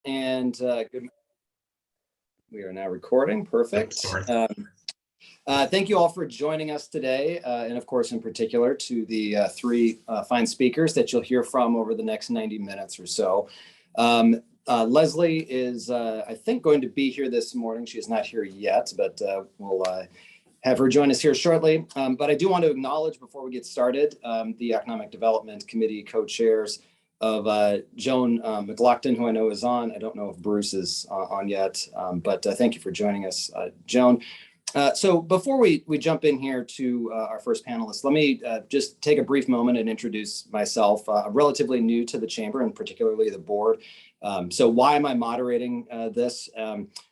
And we are now recording. Perfect. Thank you all for joining us today, and of course, in particular, to the three fine speakers that you'll hear from over the next 90 minutes or so. Leslie is, I think, going to be here this morning. She is not here yet, but we'll have her join us here shortly. But I do want to acknowledge, before we get started, the Economic Development Committee co-chairs of Joan McLaughlin, who I know is on. I don't know if Bruce is on yet, but thank you for joining us, Joan. So before we jump in here to our first panelist, let me just take a brief moment and introduce myself. I'm relatively new to the chamber and particularly the board. So why am I moderating this?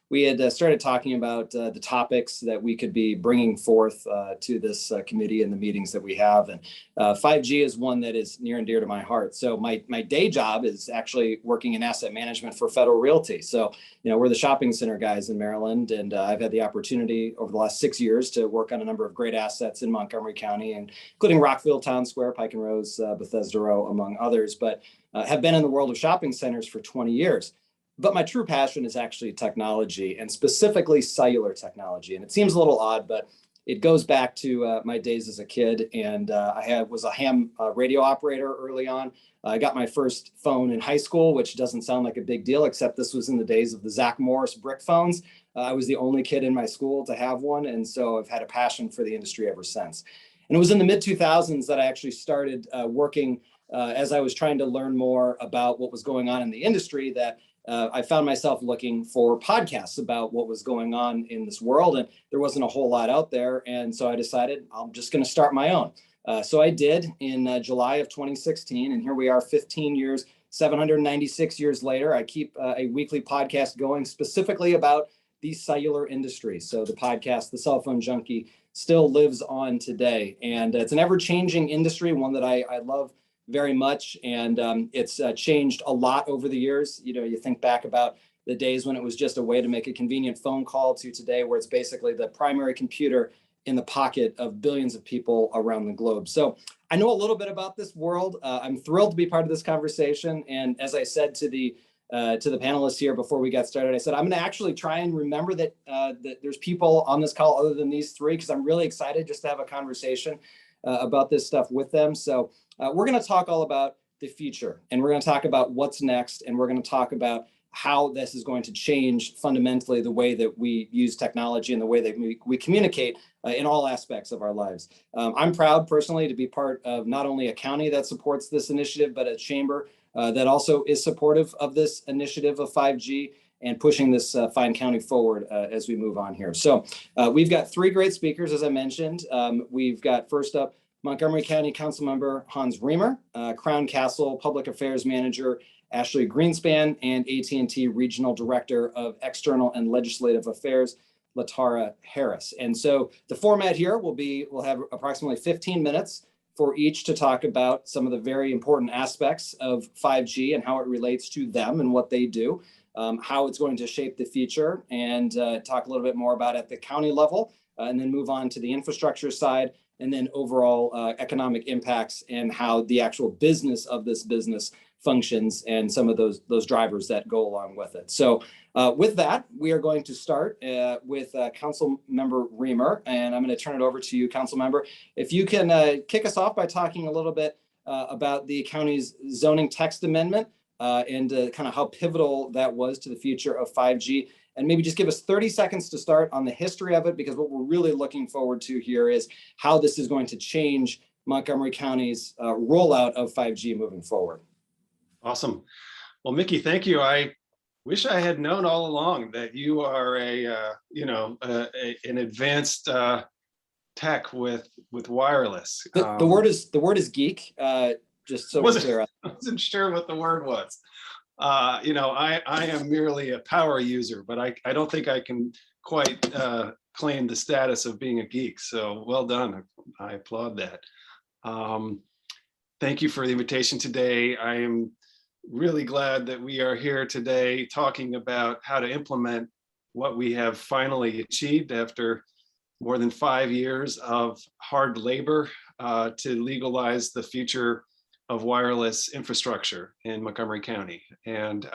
We had started talking about the topics that we could be bringing forth to this committee and the meetings that we have. And 5G is one that is near and dear to my heart. So my day job is actually working in asset management for Federal Realty. So, you know, we're the shopping center guys in Maryland, and I've had the opportunity over the last 6 years to work on a number of great assets in Montgomery County, including Rockville Town Square, Pike and Rose, Bethesda Row, among others, but have been in the world of shopping centers for 20 years. But my true passion is actually technology, and specifically cellular technology. And it seems a little odd, but it goes back to my days as a kid. And I was a ham radio operator early on. I got my first phone in high school, which doesn't sound like a big deal, except this was in the days of the Zach Morris brick phones. I was the only kid in my school to have one. And so I've had a passion for the industry ever since. And it was in the mid 2000s that I actually started working as I was trying to learn more about what was going on in the industry, that I found myself looking for podcasts about what was going on in this world, and there wasn't a whole lot out there. And so I decided I'm just going to start my own. So I did in July of 2016, and here we are 15 years, 796 years later. I keep a weekly podcast going specifically about the cellular industry. So the podcast, The Cell Phone Junkie, still lives on today. And it's an ever-changing industry, one that I love very much. And it's changed a lot over the years. You know, you think back about the days when it was just a way to make a convenient phone call to today, where it's basically the primary computer in the pocket of billions of people around the globe. So I know a little bit about this world. I'm thrilled to be part of this conversation. And as I said to the panelists here before we got started, I said, I'm going to actually try and remember that there's people on this call other than these three, because I'm really excited just to have a conversation about this stuff with them. So we're going to talk all about the future, and we're going to talk about what's next, and we're going to talk about how this is going to change fundamentally the way that we use technology and the way that we communicate in all aspects of our lives. I'm proud personally to be part of not only a county that supports this initiative, but a chamber that also is supportive of this initiative of 5G and pushing this fine county forward as we move on here. So we've got three great speakers, as I mentioned. We've got first up Montgomery County Councilmember Hans Riemer, Crown Castle Public Affairs Manager Ashlie Greenspan, and AT&T Regional Director of External and Legislative Affairs LaTara Harris. And so the format here we'll have approximately 15 minutes for each to talk about some of the very important aspects of 5G and how it relates to them and what they do, how it's going to shape the future, and talk a little bit more about at the county level, and then move on to the infrastructure side, and then overall economic impacts and how the actual business of this business functions and some of those drivers that go along with it. So with that, we are going to start with Councilmember Riemer, and I'm going to turn it over to you, Councilmember. If you can kick us off by talking a little bit about the county's zoning text amendment and kind of how pivotal that was to the future of 5G. And maybe just give us 30 seconds to start on the history of it, because what we're really looking forward to here is how this is going to change Montgomery County's rollout of 5G moving forward. Awesome. Well, Mickey, thank you. I wish I had known all along that you are an advanced tech with wireless. The word is geek. Just so we're clear. I wasn't sure what the word was. I am merely a power user, but I don't think I can quite claim the status of being a geek. So well done. I applaud that. Thank you for the invitation today. I am really glad that we are here today talking about how to implement what we have finally achieved after more than 5 years of hard labor to legalize the future of wireless infrastructure in Montgomery County. And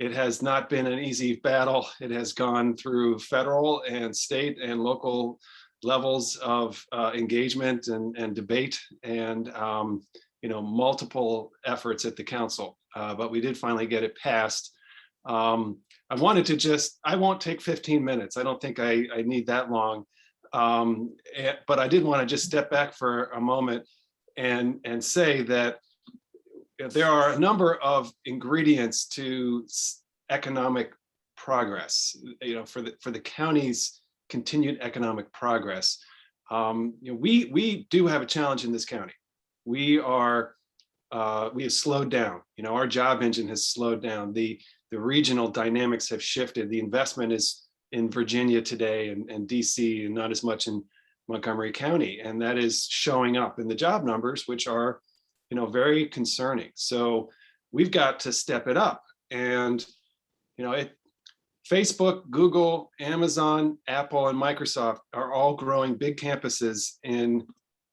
It has not been an easy battle. It has gone through federal and state and local levels of engagement and debate, and multiple efforts at the council. But we did finally get it passed. I wanted to I won't take 15 minutes. I don't think I need that long. But I did want to just step back for a moment and say that there are a number of ingredients to economic progress, for the county's continued economic progress. We do have a challenge in this county. We have slowed down. Our job engine has slowed down. The regional dynamics have shifted. The investment is in Virginia today and DC, and not as much in Montgomery County, and that is showing up in the job numbers, which are very concerning. So we've got to step it up. And Facebook, Google, Amazon, Apple, and Microsoft are all growing big campuses in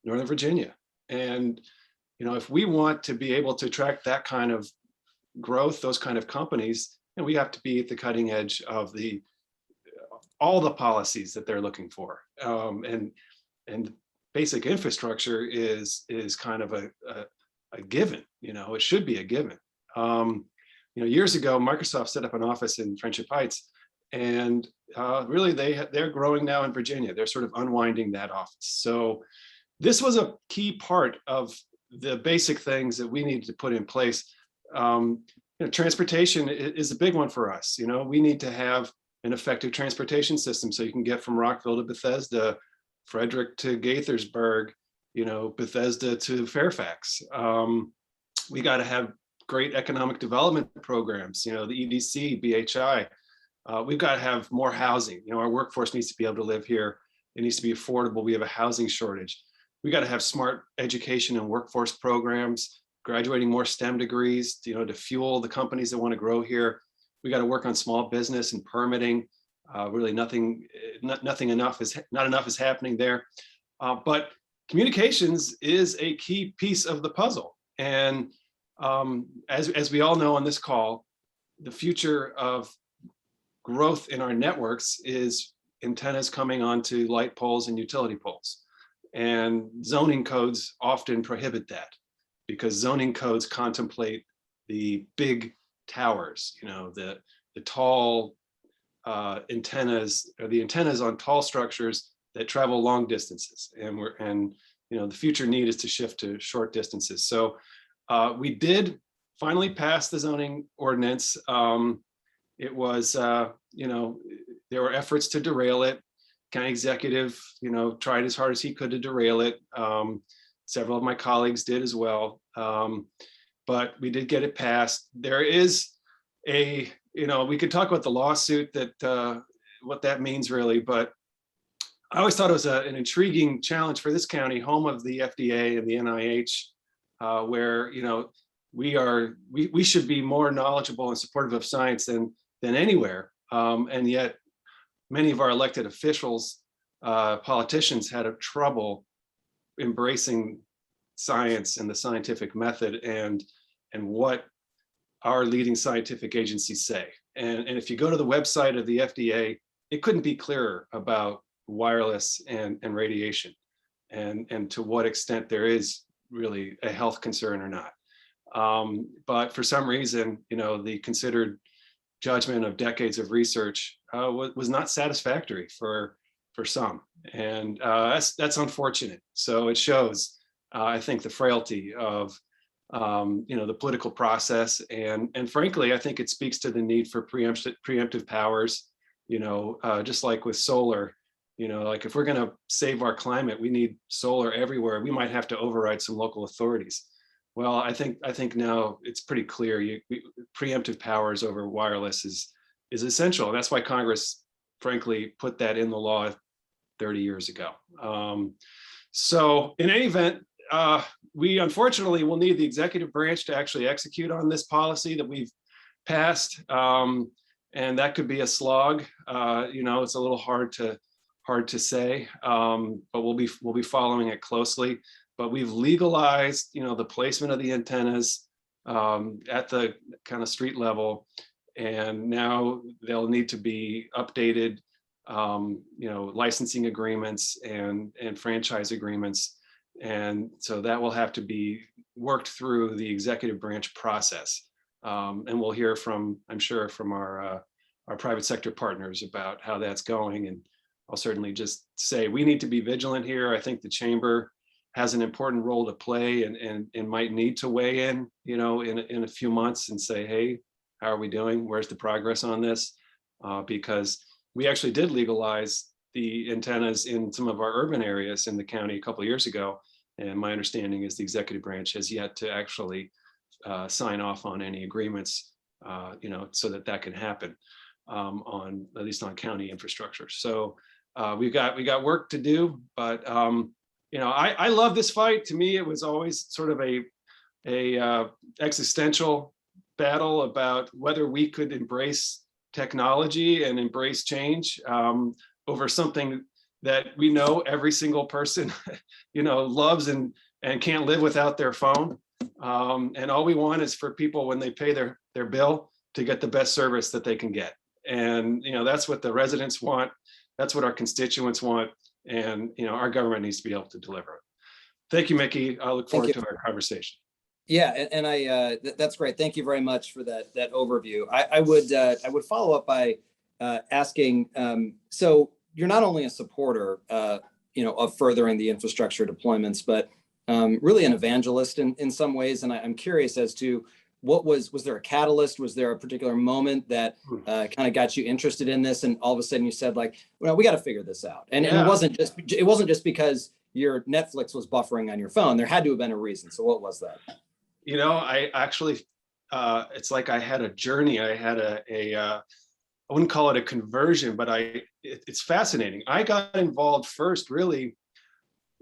Northern Virginia. And if we want to be able to attract that kind of growth, those kind of companies, then we have to be at the cutting edge of all the policies that they're looking for. And basic infrastructure is kind of a given. It should be a given. Years ago, Microsoft set up an office in Friendship Heights, and really they're growing now in Virginia. They're sort of unwinding that office. So this was a key part of the basic things that we needed to put in place. Transportation is a big one for us. We need to have an effective transportation system so you can get from Rockville to Bethesda, Frederick to Gaithersburg, Bethesda to Fairfax. We got to have great economic development programs, the EDC, BHI. We've got to have more housing. Our workforce needs to be able to live here. It needs to be affordable. We have a housing shortage. We got to have smart education and workforce programs, graduating more STEM degrees, to fuel the companies that want to grow here. We got to work on small business and permitting. Really not enough is happening there. But communications is a key piece of the puzzle. And as we all know on this call, the future of growth in our networks is antennas coming onto light poles and utility poles. And zoning codes often prohibit that, because zoning codes contemplate the big towers, the tall antennas, or the antennas on tall structures that travel long distances. And the future need is to shift to short distances. So we did finally pass the zoning ordinance. It was, there were efforts to derail it. County executive, tried as hard as he could to derail it. Several of my colleagues did as well. But we did get it passed. There is we could talk about the lawsuit, that what that means really, but I always thought it was an intriguing challenge for this county, home of the FDA and the NIH, where we should be more knowledgeable and supportive of science than anywhere, and yet many of our elected officials, politicians, had trouble embracing science and the scientific method and what our leading scientific agencies say. And if you go to the website of the FDA, it couldn't be clearer about wireless and radiation, and to what extent there is really a health concern or not. But for some reason, the considered judgment of decades of research was not satisfactory for some, and that's unfortunate. So it shows, I think, the frailty of the political process, and frankly, I think it speaks to the need for preemptive powers. Just like with solar, like if we're going to save our climate, we need solar everywhere. We might have to override some local authorities. Well, I think now it's pretty clear. Preemptive powers over wireless is essential. That's why Congress, frankly, put that in the law 30 years ago. So in any event, we unfortunately will need the executive branch to actually execute on this policy that we've passed, and that could be a slog. It's a little hard to say, but we'll be following it closely. But we've legalized, the placement of the antennas at the kind of street level, and now they'll need to be updated, licensing agreements and franchise agreements. And so that will have to be worked through the executive branch process. And we'll hear from, I'm sure, from our private sector partners about how that's going. And I'll certainly just say we need to be vigilant here. I think the chamber has an important role to play and might need to weigh in, in a few months and say, hey, how are we doing? Where's the progress on this? Because we actually did legalize the antennas in some of our urban areas in the county a couple of years ago. And my understanding is the executive branch has yet to actually sign off on any agreements, so that can happen on at least on county infrastructure. So we got work to do, but I love this fight. To me, it was always sort of a existential battle about whether we could embrace technology and embrace change over something that we know every single person, loves and can't live without their phone. And all we want is for people, when they pay their bill, to get the best service that they can get. And, that's what the residents want. That's what our constituents want. And, our government needs to be able to deliver it. Thank you, Mickey. I look forward to our conversation. Yeah, and that's great. Thank you very much for that overview. I would follow up by asking, so you're not only a supporter, of furthering the infrastructure deployments, but really an evangelist in some ways. And I'm curious as to was there a catalyst? Was there a particular moment that kind of got you interested in this? And all of a sudden you said, like, well, we got to figure this out. And it wasn't just because your Netflix was buffering on your phone. There had to have been a reason. So what was that? I actually, it's like I had a journey. I had I wouldn't call it a conversion, but it's fascinating. I got involved first, really,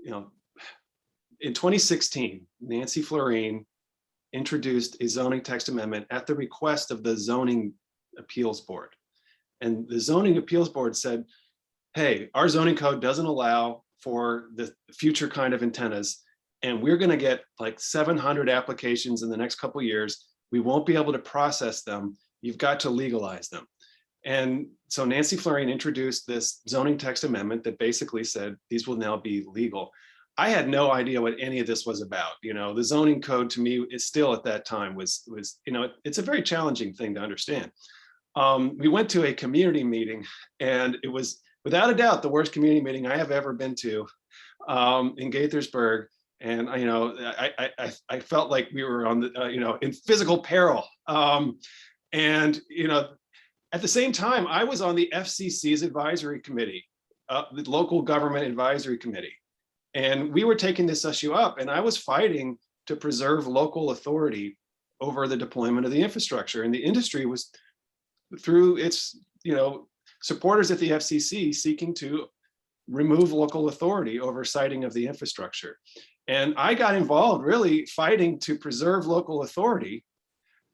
in 2016, Nancy Florine introduced a zoning text amendment at the request of the Zoning Appeals Board. And the Zoning Appeals Board said, hey, our zoning code doesn't allow for the future kind of antennas, and we're going to get like 700 applications in the next couple of years. We won't be able to process them. You've got to legalize them. And so Nancy Florine introduced this zoning text amendment that basically said these will now be legal. I had no idea what any of this was about. The zoning code to me is still at that time was it's a very challenging thing to understand. We went to a community meeting, and it was without a doubt the worst community meeting I have ever been to in Gaithersburg. And I felt like we were on the in physical peril. And at the same time, I was on the FCC's advisory committee, the local government advisory committee. And we were taking this issue up, and I was fighting to preserve local authority over the deployment of the infrastructure. And the industry was, through its supporters at the FCC, seeking to remove local authority over siting of the infrastructure. And I got involved really fighting to preserve local authority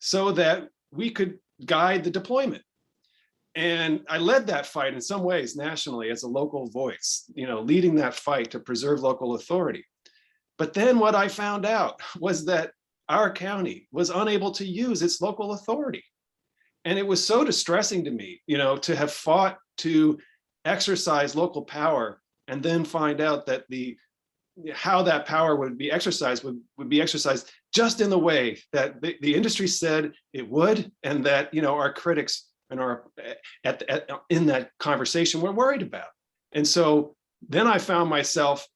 so that we could guide the deployment. And I led that fight in some ways nationally as a local voice, leading that fight to preserve local authority. But then what I found out was that our county was unable to use its local authority. And it was so distressing to me, to have fought to exercise local power and then find out that how that power would be exercised would be exercised just in the way that the industry said it would, and that our critics and in that conversation were worried about. And so then I found myself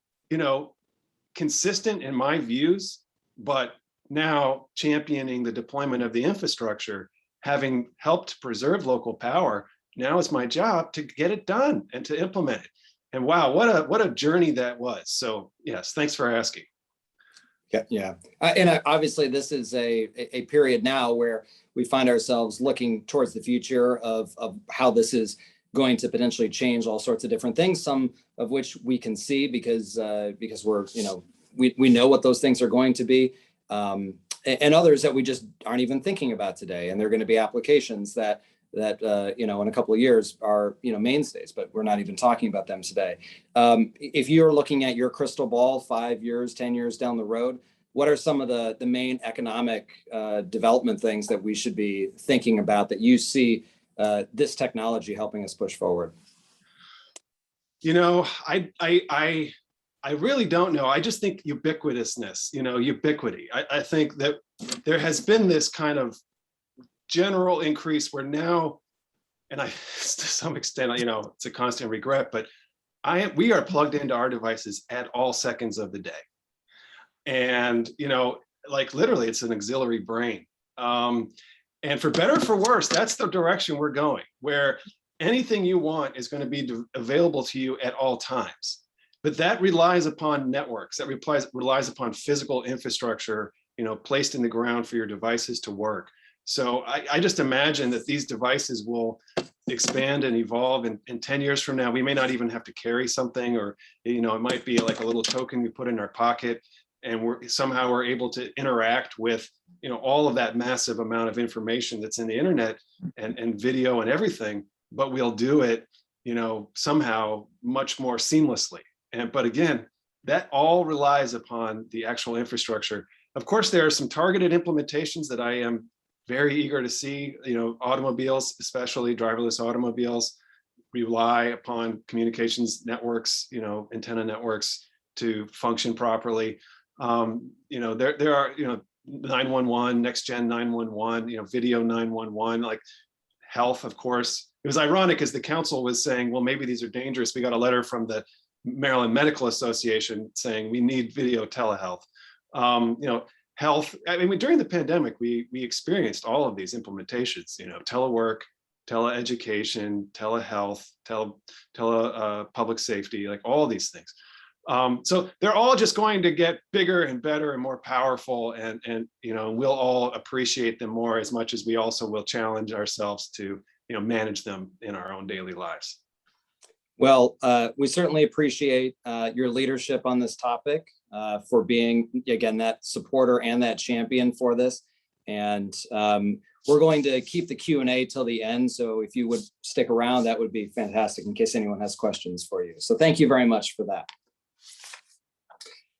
consistent in my views, but now championing the deployment of the infrastructure, having helped preserve local power. Now it's my job to get it done and to implement it. And wow, what a journey that was. So yes, thanks for asking. Yeah. And obviously this is a period now where we find ourselves looking towards the future of how this is going to potentially change all sorts of different things, some of which we can see because we're, we know what those things are going to be, and others that we just aren't even thinking about today. And they're going to be applications that in a couple of years are, mainstays, but we're not even talking about them today. If you're looking at your crystal ball 5 years, 10 years down the road, what are some of the main economic development things that we should be thinking about that you see this technology helping us push forward? You know, I really don't know. I just think ubiquitousness, ubiquity. I think that there has been this kind of general increase where now, and to some extent, it's a constant regret, but we are plugged into our devices at all seconds of the day. And, like literally it's an auxiliary brain. And for better or for worse, that's the direction we're going, where anything you want is going to be available to you at all times. But that relies upon networks, that relies upon physical infrastructure, placed in the ground for your devices to work. So I just imagine that these devices will expand and evolve, and 10 years from now, we may not even have to carry something, or, it might be like a little token we put in our pocket, and we're able to interact with, all of that massive amount of information that's in the internet and video and everything, but we'll do it, somehow much more seamlessly. But again, that all relies upon the actual infrastructure. Of course, there are some targeted implementations that I am very eager to see. Automobiles, especially driverless automobiles, rely upon communications networks, antenna networks to function properly. There are, 911, next gen 911, video 911, like health, of course. It was ironic as the council was saying, well, maybe these are dangerous. We got a letter from the Maryland Medical Association saying we need video telehealth. Health, during the pandemic, we experienced all of these implementations, telework, teleeducation, telehealth, public safety, like all these things. So they're all just going to get bigger and better and more powerful, and we'll all appreciate them more, as much as we also will challenge ourselves to manage them in our own daily lives. Well, we certainly appreciate your leadership on this topic, for being, again, that supporter and that champion for this. And we're going to keep the Q&A till the end. So if you would stick around, that would be fantastic in case anyone has questions for you. So thank you very much for that.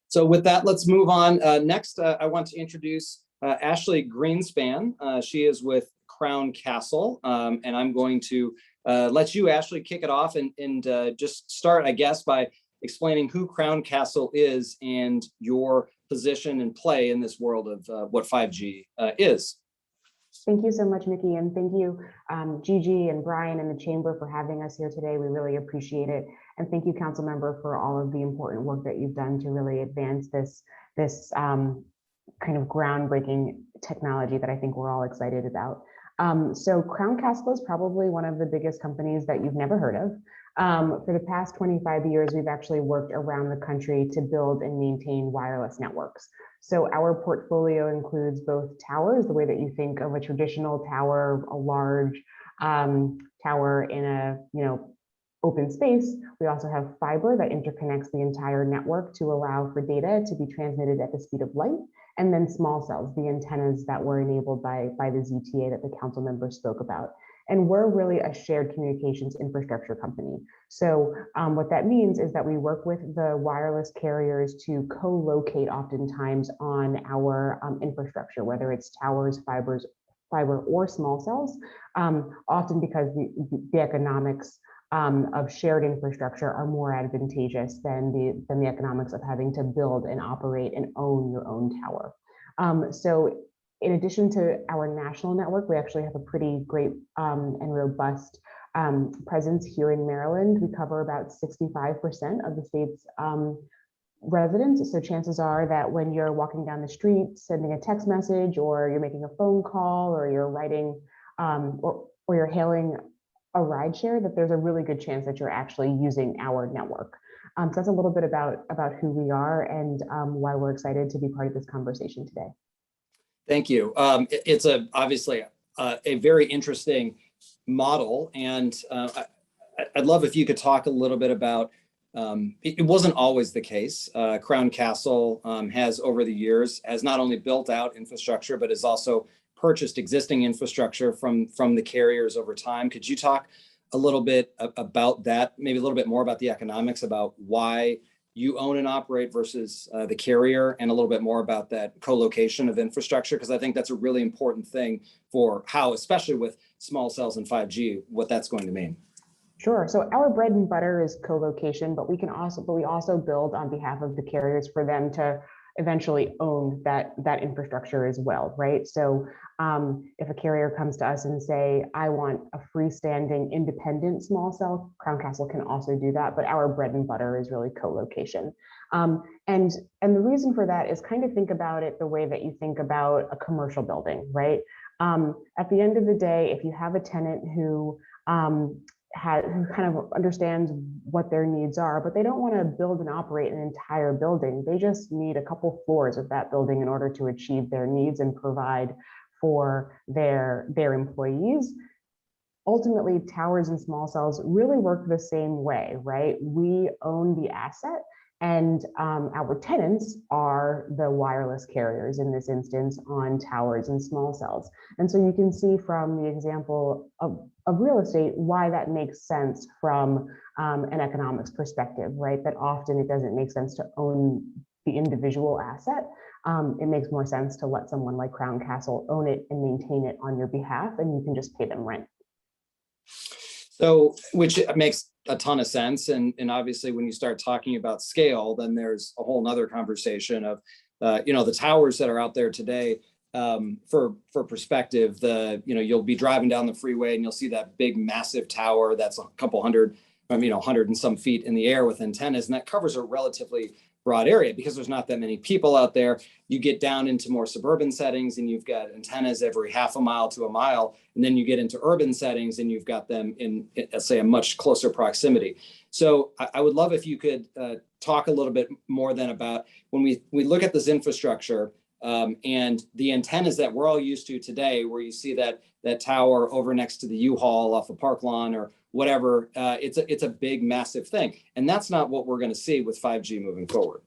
So with that, let's move on. Next, I want to introduce Ashlie Greenspan. She is with Crown Castle, and I'm going to let you, Ashlie, kick it off and just start, I guess, by explaining who Crown Castle is and your position and play in this world of what 5G is. Thank you so much, Mickey, and thank you, Gigi and Brian and the Chamber for having us here today. We really appreciate it. And thank you, Council Member, for all of the important work that you've done to really advance this kind of groundbreaking technology that I think we're all excited about. So Crown Castle is probably one of the biggest companies that you've never heard of. For the past 25 years, we've actually worked around the country to build and maintain wireless networks. So our portfolio includes both towers, the way that you think of a traditional tower, a large tower in a open space. We also have fiber that interconnects the entire network to allow for data to be transmitted at the speed of light. And then small cells, the antennas that were enabled by the ZTA that the council member spoke about. And we're really a shared communications infrastructure company. So what that means is that we work with the wireless carriers to co-locate oftentimes on our infrastructure, whether it's towers, fiber, or small cells, often because the economics of shared infrastructure are more advantageous than the economics of having to build and operate and own your own tower. So in addition to our national network, we actually have a pretty great and robust presence here in Maryland. We cover about 65% of the state's residents. So chances are that when you're walking down the street, sending a text message, or you're making a phone call, or you're writing, or you're hailing a ride share, that there's a really good chance that you're actually using our network. So that's a little bit about who we are and why we're excited to be part of this conversation today. Thank you. It's obviously a very interesting model, and I'd love if you could talk a little bit about, it wasn't always the case. Crown Castle has over the years, has not only built out infrastructure, but has also purchased existing infrastructure from the carriers over time. Could you talk a little bit about that, maybe a little bit more about the economics, about why you own and operate versus the carrier, and a little bit more about that co-location of infrastructure, because I think that's a really important thing for how, especially with small cells and 5G, what that's going to mean. Sure. So our bread and butter is co-location, but we also build on behalf of the carriers for them to eventually own that infrastructure as well, right? So if a carrier comes to us and say, I want a freestanding independent small cell, Crown Castle can also do that, but our bread and butter is really co-location. And the reason for that is kind of think about it the way that you think about a commercial building, right? At the end of the day, if you have a tenant who kind of understands what their needs are, but they don't want to build and operate an entire building. They just need a couple floors of that building in order to achieve their needs and provide for their employees. Ultimately, towers and small cells really work the same way, right? We own the asset, and our tenants are the wireless carriers in this instance on towers and small cells. And so you can see from the example of real estate why that makes sense from an economics perspective, right? That often it doesn't make sense to own the individual asset. It makes more sense to let someone like Crown Castle own it and maintain it on your behalf, and you can just pay them rent. So, which makes a ton of sense. And obviously when you start talking about scale, then there's a whole nother conversation of, the towers that are out there today. For perspective, you'll be driving down the freeway and you'll see that big, massive tower that's a couple hundred, 100 and some feet in the air with antennas. And that covers a relatively broad area because there's not that many people out there. You get down into more suburban settings and you've got antennas every half a mile to a mile. And then you get into urban settings and you've got them in, let's say, a much closer proximity. So I would love if you could talk a little bit more then about when we look at this infrastructure and the antennas that we're all used to today, where you see that tower over next to the U-Haul off a park lawn or whatever, it's a big, massive thing. And that's not what we're going to see with 5G moving forward.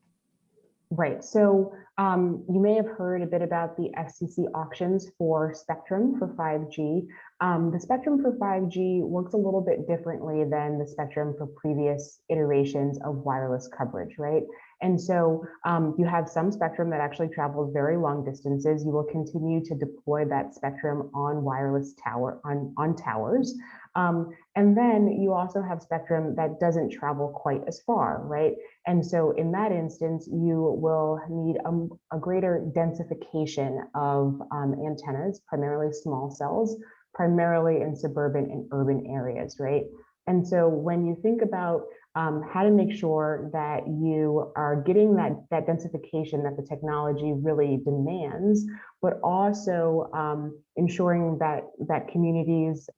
Right. So you may have heard a bit about the FCC auctions for spectrum for 5G. The spectrum for 5G works a little bit differently than the spectrum for previous iterations of wireless coverage, right? And so you have some spectrum that actually travels very long distances. You will continue to deploy that spectrum on wireless on towers. And then you also have spectrum that doesn't travel quite as far, right? And so in that instance, you will need a greater densification of antennas, primarily small cells, primarily in suburban and urban areas, right? And so when you think about how to make sure that you are getting that densification that the technology really demands, but also ensuring that communities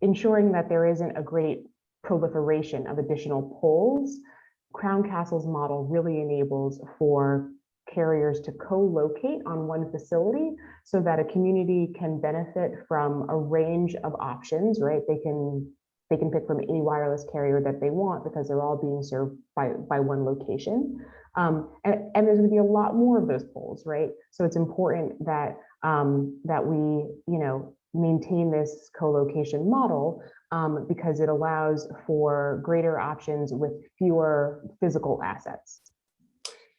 ensuring that there isn't a great proliferation of additional poles, Crown Castle's model really enables for carriers to co-locate on one facility so that a community can benefit from a range of options, right? They can pick from any wireless carrier that they want because they're all being served by one location. And there's going to be a lot more of those poles, right? So it's important that that we, maintain this co-location model because it allows for greater options with fewer physical assets.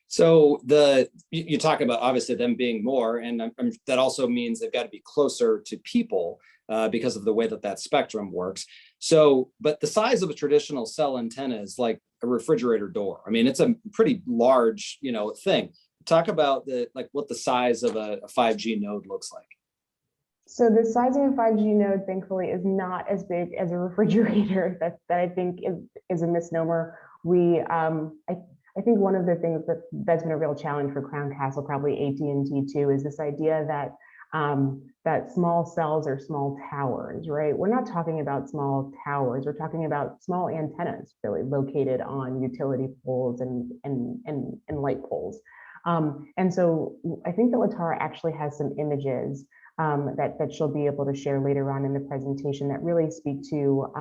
So you talk about obviously them being more, and that also means they've got to be closer to people because of the way that spectrum works. So, but the size of a traditional cell antenna is like a refrigerator door. I mean, it's a pretty large, thing. Talk about what the size of a 5G node looks like. So the size of a 5G node, thankfully, is not as big as a refrigerator. That I think is a misnomer. I think one of the things that's been a real challenge for Crown Castle, probably AT&T too, is this idea that that small cells are small towers, right? We're not talking about small towers. We're talking about small antennas, really, located on utility poles and light poles. And so I think that LaTara actually has some images that she'll be able to share later on in the presentation that really speak to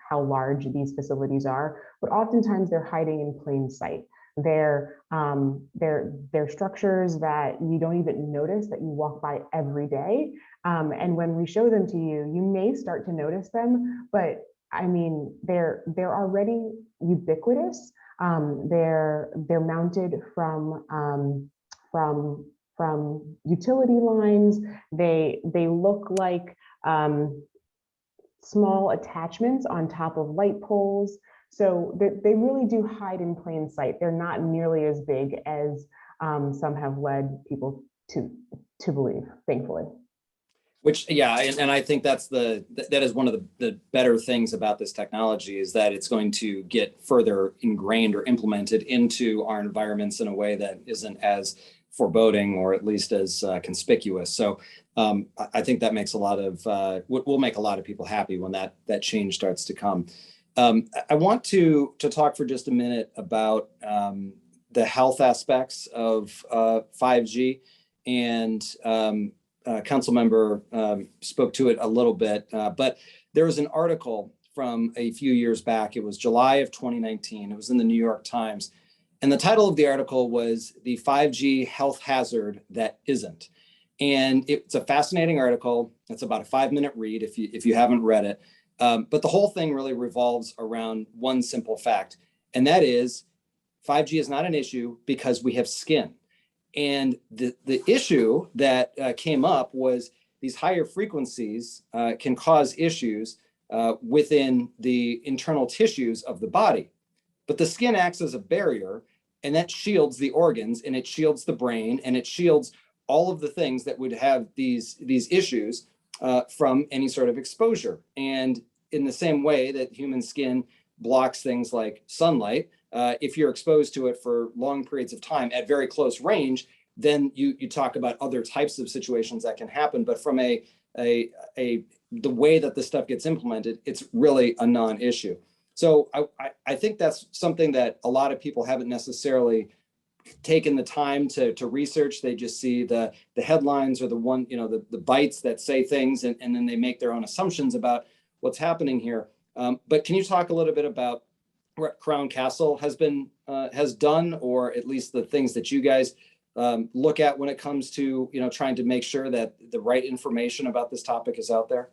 how large these facilities are, but oftentimes they're hiding in plain sight. They're structures that you don't even notice, that you walk by every day. And when we show them to you, you may start to notice them, but I mean, they're already ubiquitous. They're mounted from utility lines. They look like small attachments on top of light poles. So they really do hide in plain sight. They're not nearly as big as some have led people to believe, thankfully. Which, yeah, and I think that is one of the better things about this technology, is that it's going to get further ingrained or implemented into our environments in a way that isn't as foreboding, or at least as conspicuous. So I think that makes will make a lot of people happy when that change starts to come. I want to talk for just a minute about the health aspects of 5G, and Councilmember spoke to it a little bit, but there was an article from a few years back. It was July of 2019. It was in the New York Times. And the title of the article was "The 5G Health Hazard That Isn't." And it's a fascinating article. It's about a 5-minute read if you haven't read it. But the whole thing really revolves around one simple fact, and that is 5G is not an issue because we have skin. And the issue that came up was these higher frequencies can cause issues within the internal tissues of the body. But the skin acts as a barrier, and that shields the organs, and it shields the brain, and it shields all of the things that would have these issues from any sort of exposure. And in the same way that human skin blocks things like sunlight, if you're exposed to it for long periods of time at very close range, then you talk about other types of situations that can happen. But from the way that this stuff gets implemented, it's really a non-issue. So I think that's something that a lot of people haven't necessarily taken the time to research. They just see the headlines or the bites that say things, and then they make their own assumptions about what's happening here. But can you talk a little bit about what Crown Castle has done, or at least the things that you guys look at when it comes to trying to make sure that the right information about this topic is out there?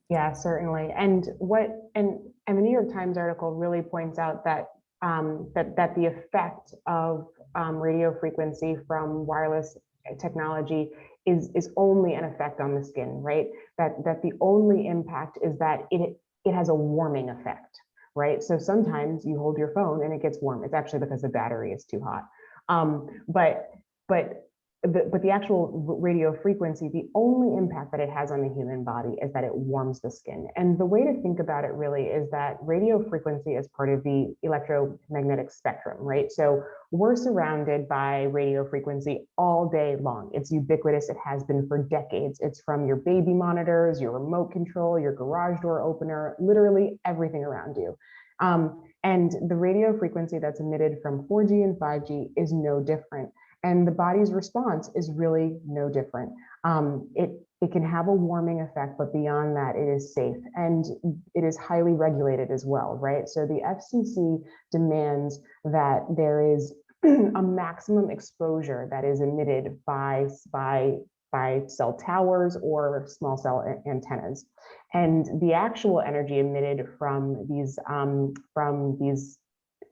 Yeah, certainly. And the New York Times article really points out that that the effect of radio frequency from wireless technology is only an effect on the skin, right? That the only impact is that it has a warming effect, right? So sometimes you hold your phone and it gets warm. It's actually because the battery is too hot. But the actual radio frequency, the only impact that it has on the human body is that it warms the skin. And the way to think about it really is that radio frequency is part of the electromagnetic spectrum, right? So we're surrounded by radio frequency all day long. It's ubiquitous. It has been for decades. It's from your baby monitors, your remote control, your garage door opener, literally everything around you. And the radio frequency that's emitted from 4G and 5G is no different. And the body's response is really no different. It can have a warming effect, but beyond that, it is safe, and it is highly regulated as well, right? So the FCC demands that there is a maximum exposure that is emitted by cell towers or small cell antennas, and the actual energy emitted from these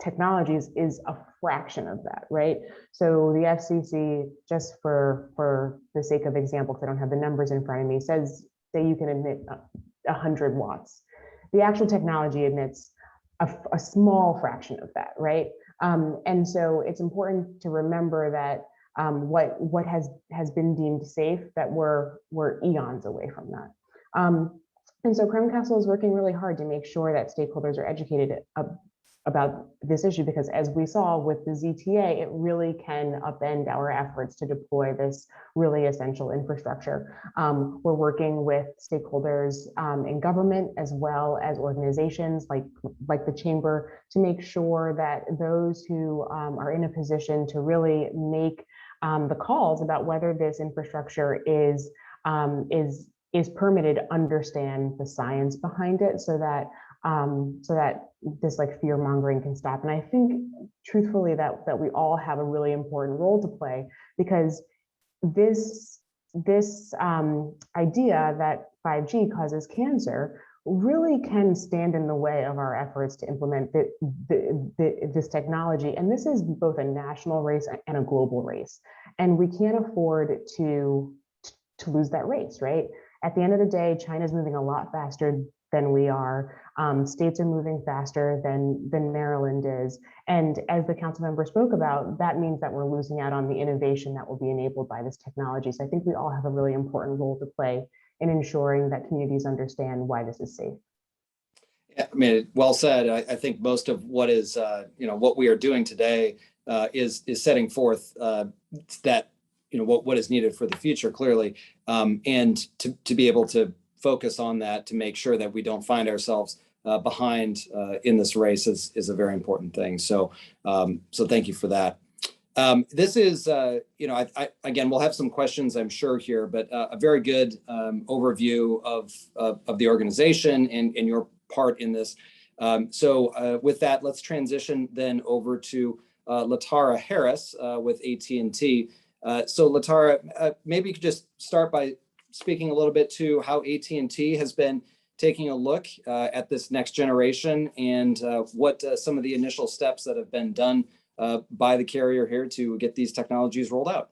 technologies is a fraction of that, right? So the FCC, just for the sake of example, because I don't have the numbers in front of me, says say you can emit 100 watts. The actual technology emits a small fraction of that, right? And so it's important to remember that what has been deemed safe, that we're eons away from that. And so Crown Castle is working really hard to make sure that stakeholders are educated about this issue, because as we saw with the ZTA, it really can upend our efforts to deploy this really essential infrastructure. We're working with stakeholders in government as well as organizations like the Chamber to make sure that those who are in a position to really make the calls about whether this infrastructure is permitted understand the science behind it, so that this fear mongering can stop. And I think truthfully that we all have a really important role to play, because this idea that 5G causes cancer really can stand in the way of our efforts to implement this technology. And this is both a national race and a global race. And we can't afford to lose that race, right? At the end of the day, China's moving a lot faster than we are. States are moving faster than Maryland is. And as the council member spoke about, that means that we're losing out on the innovation that will be enabled by this technology. So I think we all have a really important role to play in ensuring that communities understand why this is safe. Yeah, I mean, well said. I think most of what is, what we are doing today is setting forth that, what is needed for the future, clearly, and to be able to focus on that, to make sure that we don't find ourselves behind in this race is a very important thing. So thank you for that. This is, again, we'll have some questions, I'm sure, here, but a very good overview of the organization and your part in this. So with that, let's transition then over to LaTara Harris with AT&T. So LaTara, maybe you could just start by speaking a little bit to how AT&T has been taking a look at this next generation and what some of the initial steps that have been done by the carrier here to get these technologies rolled out.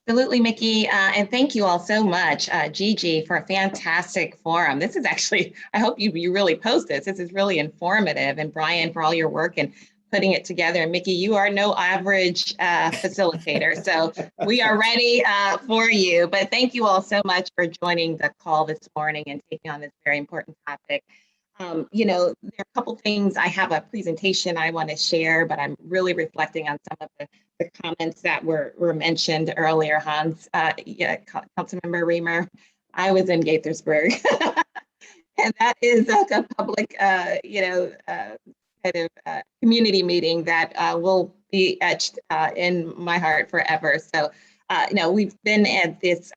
Absolutely, Mickey. And thank you all so much, Gigi, for a fantastic forum. This is actually, I hope you really post this. This is really informative. And Brian, for all your work and putting it together. And Mickey, you are no average facilitator. So we are ready for you. But thank you all so much for joining the call this morning and taking on this very important topic. There are a couple things. I have a presentation I want to share, but I'm really reflecting on some of the comments that were mentioned earlier, Hans. Councilmember Riemer, I was in Gaithersburg, and that is a public, community meeting that will be etched in my heart forever. So, we've been at this,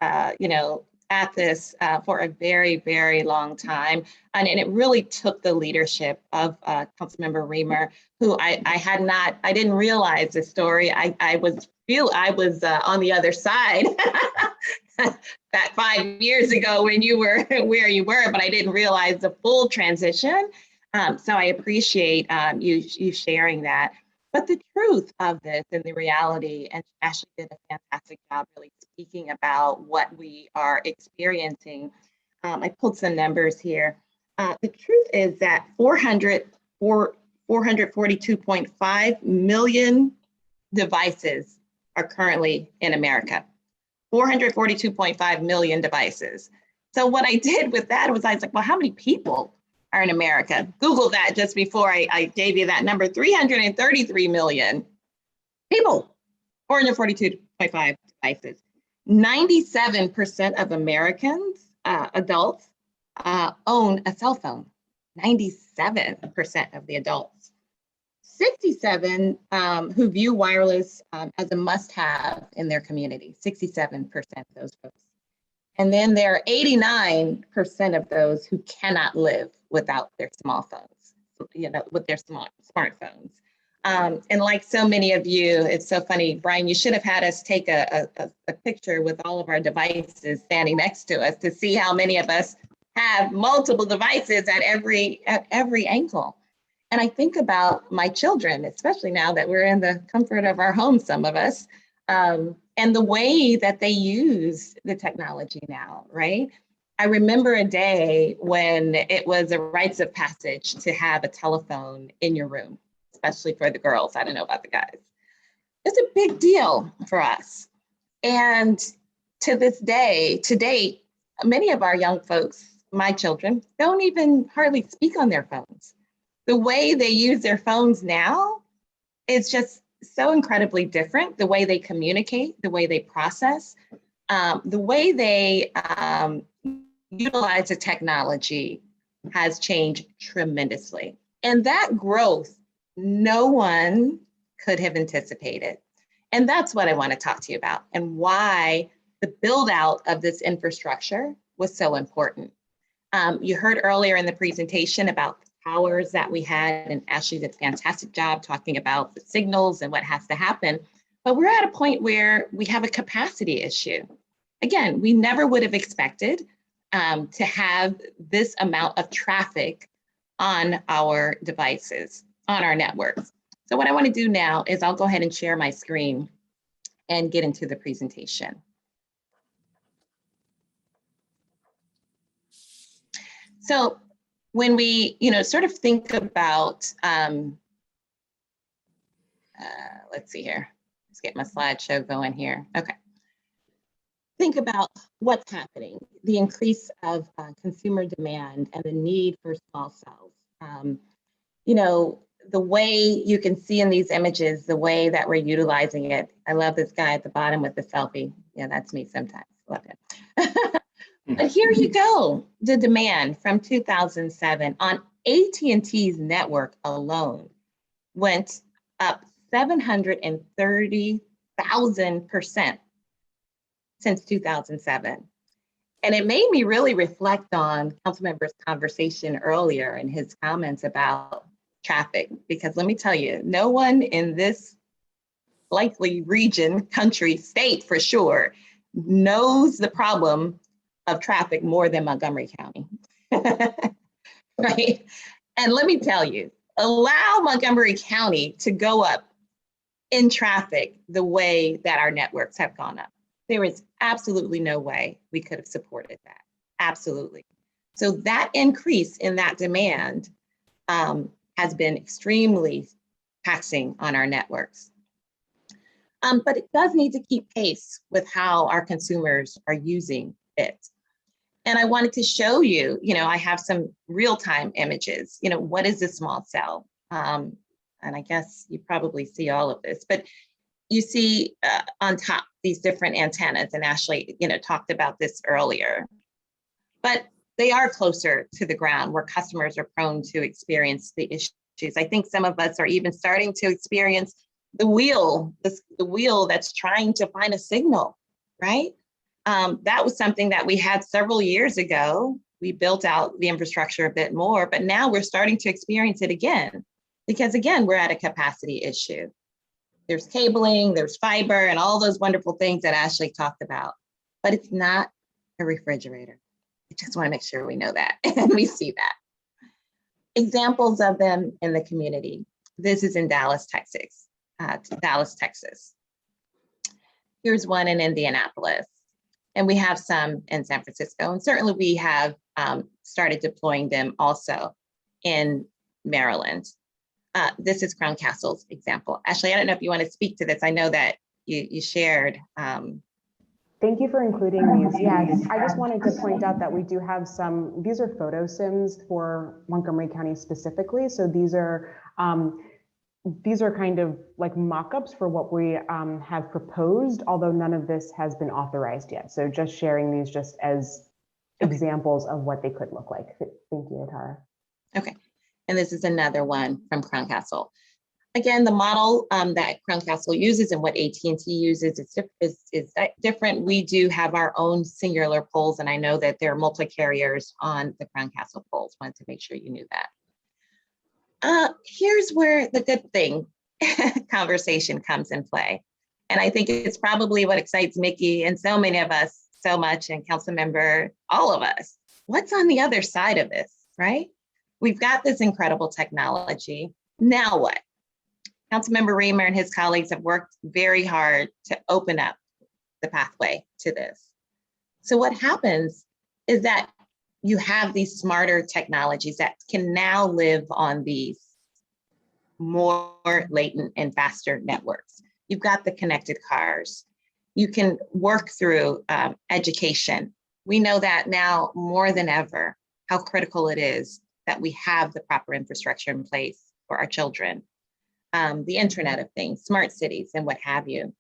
for a very, very long time. And it really took the leadership of Councilmember Riemer, who I didn't realize the story. I was on the other side that 5 years ago when you were where you were, but I didn't realize the full transition. So I appreciate you sharing that. But the truth of this and the reality, and Ashlie did a fantastic job really speaking about what we are experiencing. I pulled some numbers here. The truth is that 442.5 million devices are currently in America. 442.5 million devices. So what I did with that was I was like, well, how many people are in America? Google that just before I gave you that number. 333 million people, 442.5 devices. 97% of Americans, adults, own a cell phone. 97% of the adults. 67 who view wireless as a must-have in their community. 67% of those folks. And then there are 89% of those who cannot live without their small phones, with their smartphones. And like so many of you, it's so funny, Brian, you should have had us take a picture with all of our devices standing next to us to see how many of us have multiple devices at every ankle. And I think about my children, especially now that we're in the comfort of our homes, some of us, and the way that they use the technology now, right? I remember a day when it was a rites of passage to have a telephone in your room, especially for the girls. I don't know about the guys. It's a big deal for us. And to this day, to date, many of our young folks, my children, don't even hardly speak on their phones. The way they use their phones now is just so incredibly different. The way they communicate, the way they process, the way they utilize the technology has changed tremendously. And that growth, no one could have anticipated. And that's what I want to talk to you about and why the build out of this infrastructure was so important. You heard earlier in the presentation about the towers that we had, and Ashlie did a fantastic job talking about the signals and what has to happen. But we're at a point where we have a capacity issue. Again, we never would have expected to have this amount of traffic on our devices, on our networks. So what I want to do now is I'll go ahead and share my screen and get into the presentation. So when we, sort of think about, let's see here, let's get my slideshow going here. Okay. Think about what's happening, the increase of consumer demand and the need for small cells. The way you can see in these images, the way that we're utilizing it. I love this guy at the bottom with the selfie. Yeah, that's me sometimes, love him. But here you go, the demand from 2007 on AT&T's network alone went up 730,000% since 2007. And it made me really reflect on Councilmember's conversation earlier and his comments about traffic, because let me tell you, no one in this likely region, country, state for sure, knows the problem of traffic more than Montgomery County, right? And let me tell you, allow Montgomery County to go up in traffic the way that our networks have gone up. There is absolutely no way we could have supported that, absolutely. So that increase in that demand has been extremely taxing on our networks. But it does need to keep pace with how our consumers are using it. And I wanted to show you, I have some real-time images, what is a small cell? And I guess you probably see all of this, but you see on top these different antennas, and Ashlie, talked about this earlier, but they are closer to the ground where customers are prone to experience the issues. I think some of us are even starting to experience the wheel that's trying to find a signal, right? That was something that we had several years ago. We built out the infrastructure a bit more, but now we're starting to experience it again, because again, we're at a capacity issue. There's cabling, there's fiber, and all those wonderful things that Ashlie talked about, but it's not a refrigerator. I just want to make sure we know that and we see that. Examples of them in the community. This is in Dallas, Texas. Here's one in Indianapolis, and we have some in San Francisco, and certainly we have started deploying them also in Maryland. This is Crown Castle's example. Ashlie, I don't know if you want to speak to this. I know that you shared. Thank you for including these. Yes, I just wanted to point out that we do have these are photo sims for Montgomery County specifically. So these are kind of like mock-ups for what we have proposed, although none of this has been authorized yet. So just sharing these just as examples of what they could look like. Thank you, LaTara. Okay, and this is another one from Crown Castle. Again, the model that Crown Castle uses and what AT&T uses is different. We do have our own singular poles, and I know that there are multi-carriers on the Crown Castle poles. Wanted to make sure you knew that. Here's where the good thing conversation comes in play. And I think it's probably what excites Mickey and so many of us so much, and Councilmember, all of us. What's on the other side of this, right? We've got this incredible technology. Now what? Councilmember Riemer and his colleagues have worked very hard to open up the pathway to this. So what happens is that you have these smarter technologies that can now live on these more latent and faster networks. You've got the connected cars. You can work through education. We know that now more than ever, how critical it is that we have the proper infrastructure in place for our children. The Internet of Things, smart cities, and what have you.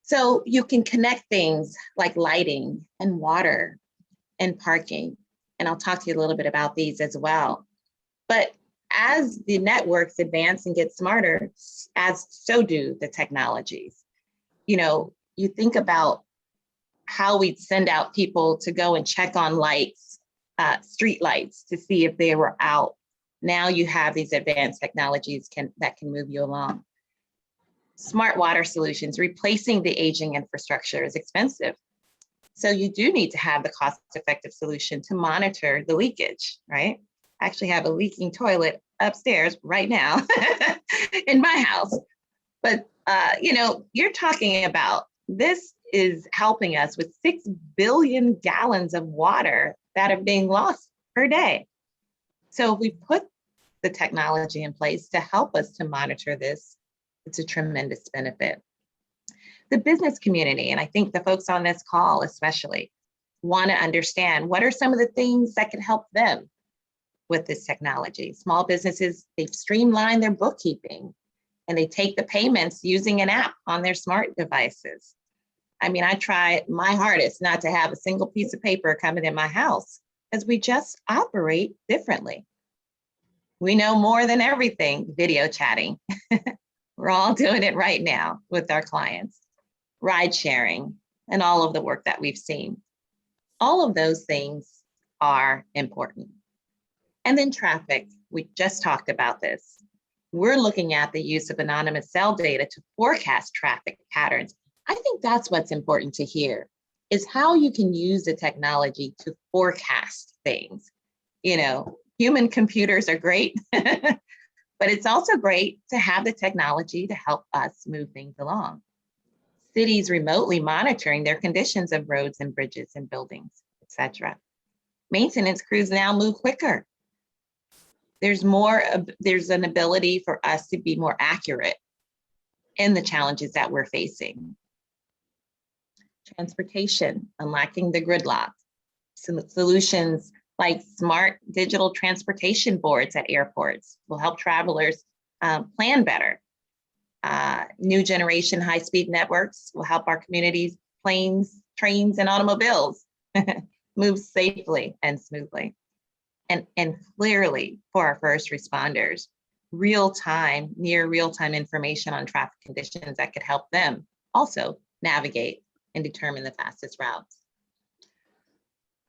So you can connect things like lighting and water and parking. And I'll talk to you a little bit about these as well. But as the networks advance and get smarter, as so do the technologies. You think about how we'd send out people to go and check on lights, street lights, to see if they were out. Now you have these advanced technologies that can move you along. Smart water solutions, replacing the aging infrastructure is expensive. So you do need to have the cost-effective solution to monitor the leakage, right? I actually have a leaking toilet upstairs right now in my house. But, you're talking about this is helping us with 6 billion gallons of water that are being lost per day. So if we put the technology in place to help us to monitor this, it's a tremendous benefit. The business community, and I think the folks on this call especially, want to understand what are some of the things that can help them with this technology. Small businesses, they've streamlined their bookkeeping and they take the payments using an app on their smart devices. I mean, I try my hardest not to have a single piece of paper coming in my house as we just operate differently. We know more than everything, video chatting. We're all doing it right now with our clients. Ride sharing and all of the work that we've seen. All of those things are important. And then traffic, we just talked about this. We're looking at the use of anonymous cell data to forecast traffic patterns. I think that's what's important to hear, is how you can use the technology to forecast things. Human computers are great, but it's also great to have the technology to help us move things along. Cities remotely monitoring their conditions of roads and bridges and buildings, etc. Maintenance crews now move quicker. There's an ability for us to be more accurate in the challenges that we're facing. Transportation, unlocking the gridlock. Solutions like smart digital transportation boards at airports will help travelers plan better. New generation high-speed networks will help our communities, planes, trains, and automobiles move safely and smoothly. And clearly for our first responders, near real-time information on traffic conditions that could help them also navigate and determine the fastest routes.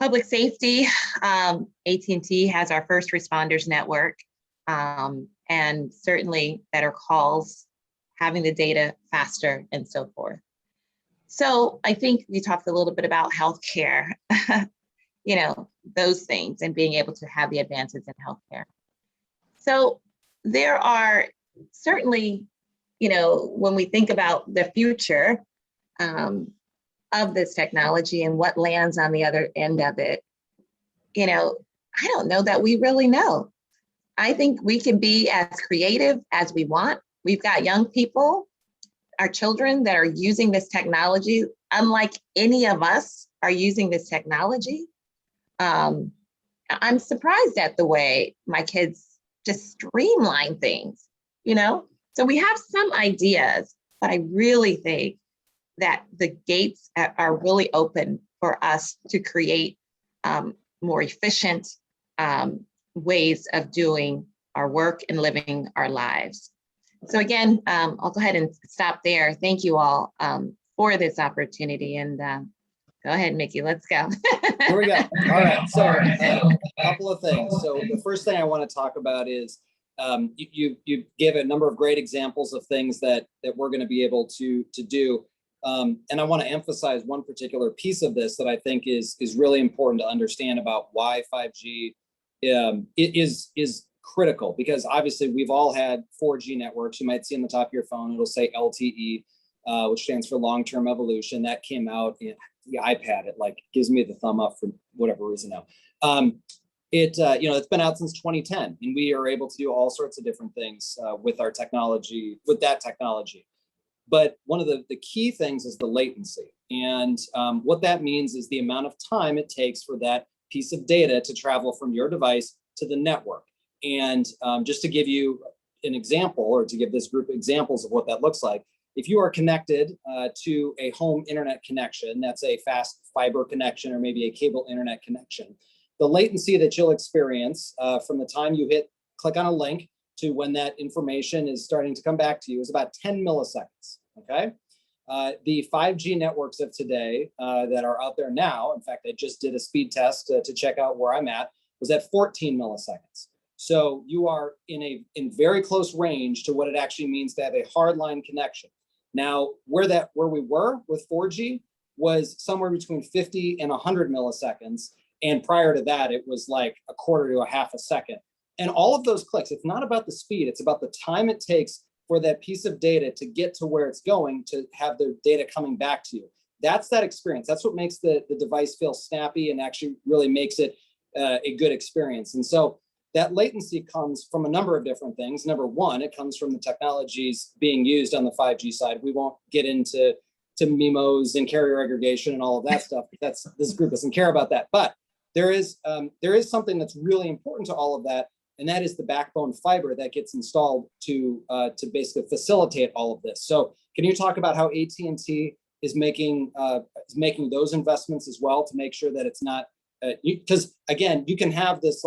Public safety, AT&T has our first responders network, and certainly better calls, having the data faster, and so forth. So I think we talked a little bit about healthcare, those things, and being able to have the advances in healthcare. So there are certainly, when we think about the future of this technology and what lands on the other end of it, I don't know that we really know. I think we can be as creative as we want. We've got young people, our children, that are using this technology, unlike any of us are using this technology. I'm surprised at the way my kids just streamline things, So we have some ideas, but I really think that the gates are really open for us to create more efficient ways of doing our work and living our lives. So again, I'll go ahead and stop there. Thank you all for this opportunity, and go ahead, Mickey, let's go. Here we go. All right, so a couple of things. So the first thing I want to talk about is you gave a number of great examples of things that we're going to be able to do. And I want to emphasize one particular piece of this that I think is really important to understand about why 5G is critical, because obviously we've all had 4G networks. You might see on the top of your phone, it'll say LTE, which stands for long-term evolution. That came out in the iPad. It gives me the thumb up for whatever reason now. It's been out since 2010, and we are able to do all sorts of different things with that technology. But one of the key things is the latency. And what that means is the amount of time it takes for that piece of data to travel from your device to the network. And just to give you an example, or to give this group examples of what that looks like, if you are connected to a home internet connection, that's a fast fiber connection or maybe a cable internet connection, the latency that you'll experience from the time you click on a link to when that information is starting to come back to you is about 10 milliseconds, okay? The 5G networks of today that are out there now, in fact, I just did a speed test to check out where I'm at, was at 14 milliseconds. So you are in very close range to what it actually means to have a hardline connection. Now, where we were with 4G, was somewhere between 50 and 100 milliseconds. And prior to that, it was like a quarter to a half a second. And all of those clicks, it's not about the speed, it's about the time it takes for that piece of data to get to where it's going to have the data coming back to you. That's that experience. That's what makes the device feel snappy and actually really makes it a good experience. And so that latency comes from a number of different things. Number one, it comes from the technologies being used on the 5G side. We won't get into MIMOs and carrier aggregation and all of that stuff. This group doesn't care about that. But there is something that's really important to all of that, and that is the backbone fiber that gets installed to basically facilitate all of this. So can you talk about how AT&T is making those investments as well to make sure that it's not, because again, you can have this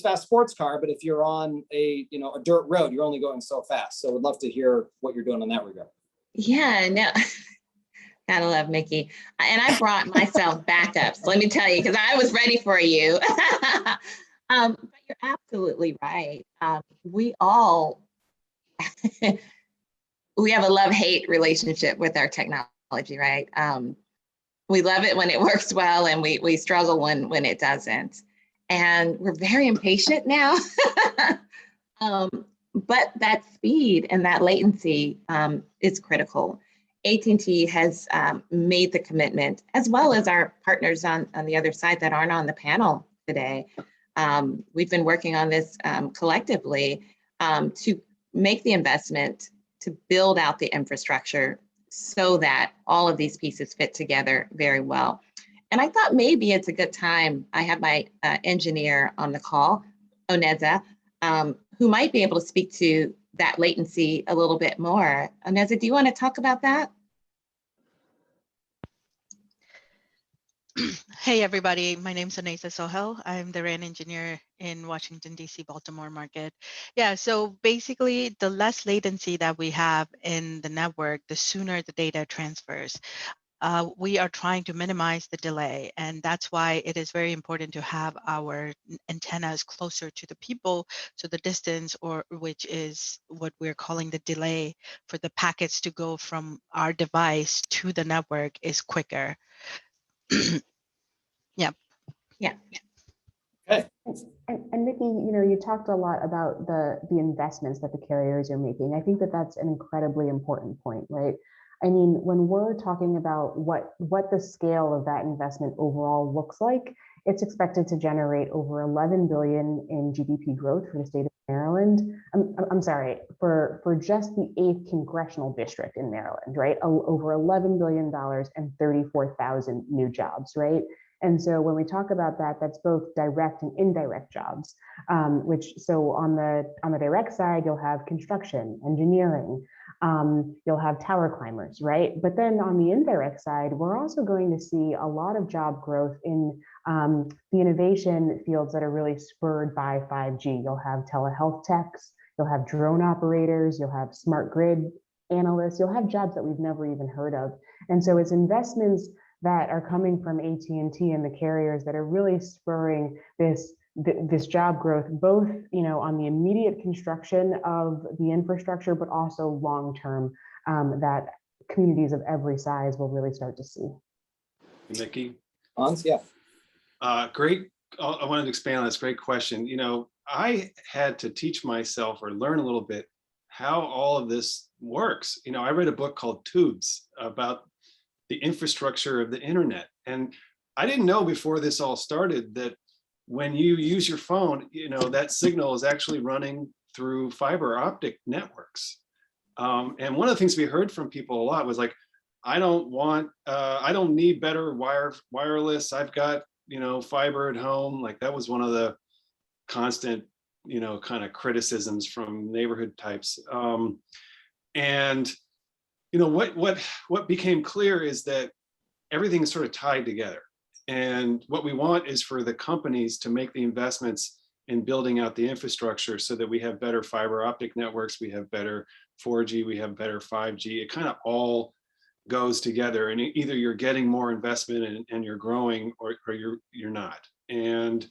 fast sports car, but if you're on a dirt road, you're only going so fast. So we'd love to hear what you're doing in that regard. Yeah, no, gotta love Mickey. And I brought myself backups, let me tell you, because I was ready for you. But you're absolutely right. We all, we have a love-hate relationship with our technology, right? We love it when it works well, and we struggle when it doesn't. And we're very impatient now. But that speed and that latency is critical. AT&T has made the commitment, as well as our partners on the other side that aren't on the panel today. We've been working on this collectively to make the investment to build out the infrastructure so that all of these pieces fit together very well. And I thought maybe it's a good time. I have my engineer on the call, Oneza, who might be able to speak to that latency a little bit more. Oneza, do you want to talk about that? Hey everybody, my name is Oneza Sohel. I'm the RAN engineer in Washington, DC, Baltimore market. Yeah, so basically the less latency that we have in the network, the sooner the data transfers. We are trying to minimize the delay, and that's why it is very important to have our antennas closer to the people, so the distance, or which is what we're calling the delay for the packets to go from our device to the network, is quicker. Yeah. Okay. And Nikki, you talked a lot about the investments that the carriers are making. I think that that's an incredibly important point, right? I mean, when we're talking about what the scale of that investment overall looks like, it's expected to generate over 11 billion in GDP growth for the state of Maryland. I'm sorry, for just the 8th congressional district in Maryland, right? Over $11 billion and 34,000 new jobs, right? And so when we talk about that, that's both direct and indirect jobs, so on the direct side, you'll have construction, engineering, you'll have tower climbers, right? But then on the indirect side, we're also going to see a lot of job growth in the innovation fields that are really spurred by 5G. You'll have telehealth techs, you'll have drone operators, you'll have smart grid analysts, you'll have jobs that we've never even heard of. And so it's investments that are coming from AT&T and the carriers that are really spurring this job growth, both on the immediate construction of the infrastructure, but also long-term, that communities of every size will really start to see. Mickey? Hans, yeah. Great. I wanted to expand on this. Great question. I had to teach myself or learn a little bit how all of this works. I read a book called Tubes about the infrastructure of the internet. And I didn't know before this all started that when you use your phone, that signal is actually running through fiber optic networks. And one of the things we heard from people a lot was like, I don't need better wireless. I've got, fiber at home. Like that was one of the constant, kind of criticisms from neighborhood types. What became clear is that everything is sort of tied together. And what we want is for the companies to make the investments in building out the infrastructure so that we have better fiber optic networks, we have better 4G, we have better 5G. It kind of all goes together, and either you're getting more investment and you're growing, or you're not. And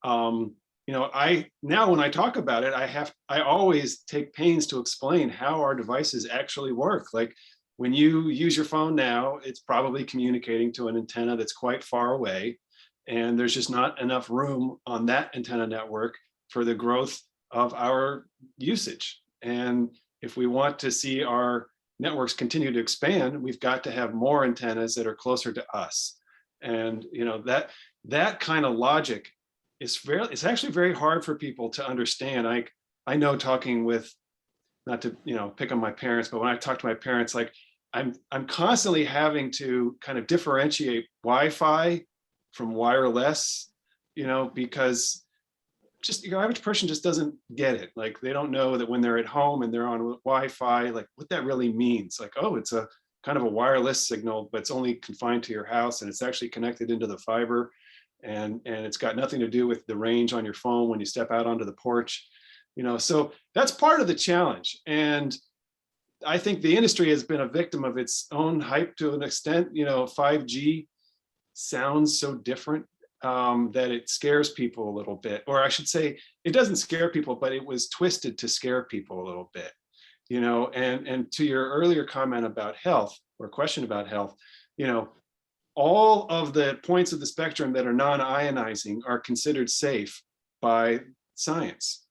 now when I talk about it, I always take pains to explain how our devices actually work. Like when you use your phone now, it's probably communicating to an antenna that's quite far away. And there's just not enough room on that antenna network for the growth of our usage. And if we want to see our networks continue to expand, we've got to have more antennas that are closer to us. And that kind of logic is it's actually very hard for people to understand. I know, talking with, not to pick on my parents, but when I talk to my parents, like I'm constantly having to kind of differentiate Wi-Fi from wireless, because just your average person just doesn't get it. Like, they don't know that when they're at home and they're on Wi-Fi, like what that really means. Like, oh, it's a kind of a wireless signal, but it's only confined to your house, and it's actually connected into the fiber, and it's got nothing to do with the range on your phone when you step out onto the porch. So that's part of the challenge. And I think the industry has been a victim of its own hype to an extent. 5G sounds so different that it scares people a little bit. Or I should say, it doesn't scare people, but it was twisted to scare people a little bit. And to your earlier comment about health, or question about health, all of the points of the spectrum that are non-ionizing are considered safe by science.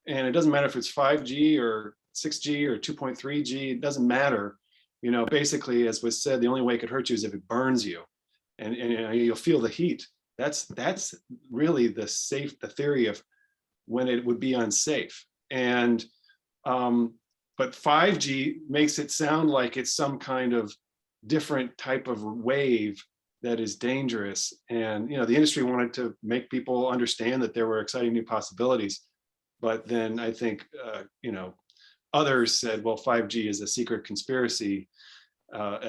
And it doesn't matter if it's 5G or 6G or 2.3G, it doesn't matter. Basically, as was said, the only way it could hurt you is if it burns you, and you'll feel the heat. That's really the theory of when it would be unsafe. And but 5G makes it sound like it's some kind of different type of wave that is dangerous. And the industry wanted to make people understand that there were exciting new possibilities. But then I think, others said, well, 5G is a secret conspiracy,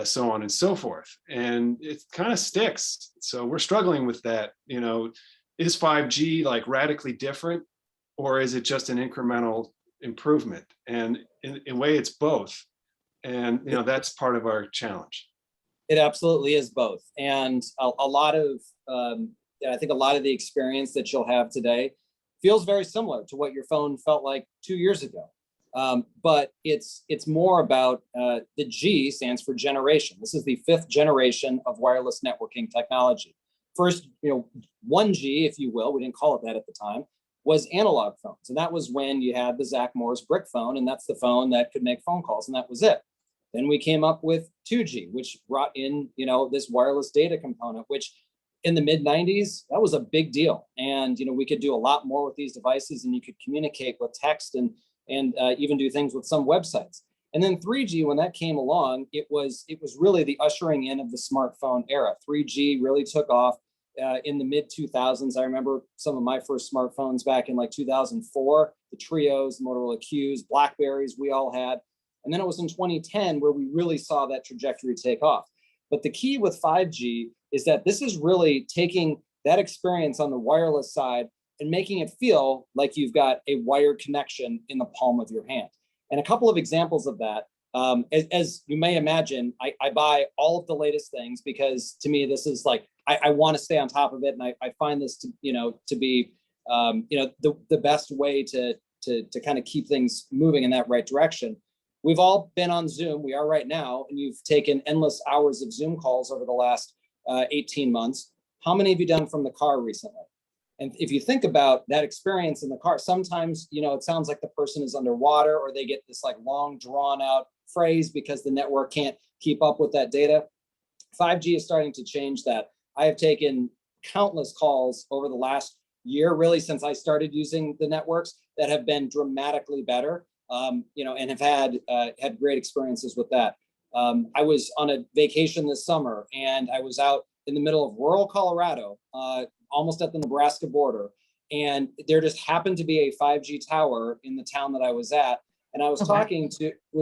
so on and so forth. And it kind of sticks. So we're struggling with that. Is 5G like radically different, or is it just an incremental improvement? And in a way, it's both. And, that's part of our challenge. It absolutely is both. And a lot of, I think a lot of the experience that you'll have today feels very similar to what your phone felt like 2 years ago. But it's more about, the G stands for generation. This is the 5th generation of wireless networking technology. First, 1G, if you will, we didn't call it that at the time, was analog phones. And that was when you had the Zach Morris brick phone, and that's the phone that could make phone calls, and that was it. Then we came up with 2G, which brought in, this wireless data component, which in the mid 90s, that was a big deal. And, we could do a lot more with these devices, and you could communicate with text and even do things with some websites. And then 3G, when that came along, it was really the ushering in of the smartphone era. 3G really took off in the mid 2000s. I remember some of my first smartphones back in like 2004, the Trios, Motorola Qs, Blackberries we all had. And then it was in 2010 where we really saw that trajectory take off. But the key with 5G is that this is really taking that experience on the wireless side and making it feel like you've got a wired connection in the palm of your hand. And a couple of examples of that, as you may imagine, I buy all of the latest things because to me, this is like, I want to stay on top of it. And I find this to be, the best way to kind of keep things moving in that right direction. We've all been on Zoom. We are right now, and you've taken endless hours of Zoom calls over the last 18 months. How many have you done from the car recently? And if you think about that experience in the car, sometimes, it sounds like the person is underwater, or they get this like long drawn out phrase because the network can't keep up with that data. 5G is starting to change that. I have taken countless calls over the last year, really since I started using the networks, that have been dramatically better, and have had great experiences with that. I was on a vacation this summer, and I was out in the middle of rural Colorado, almost at the Nebraska border. And there just happened to be a 5G tower in the town that I was at. And I was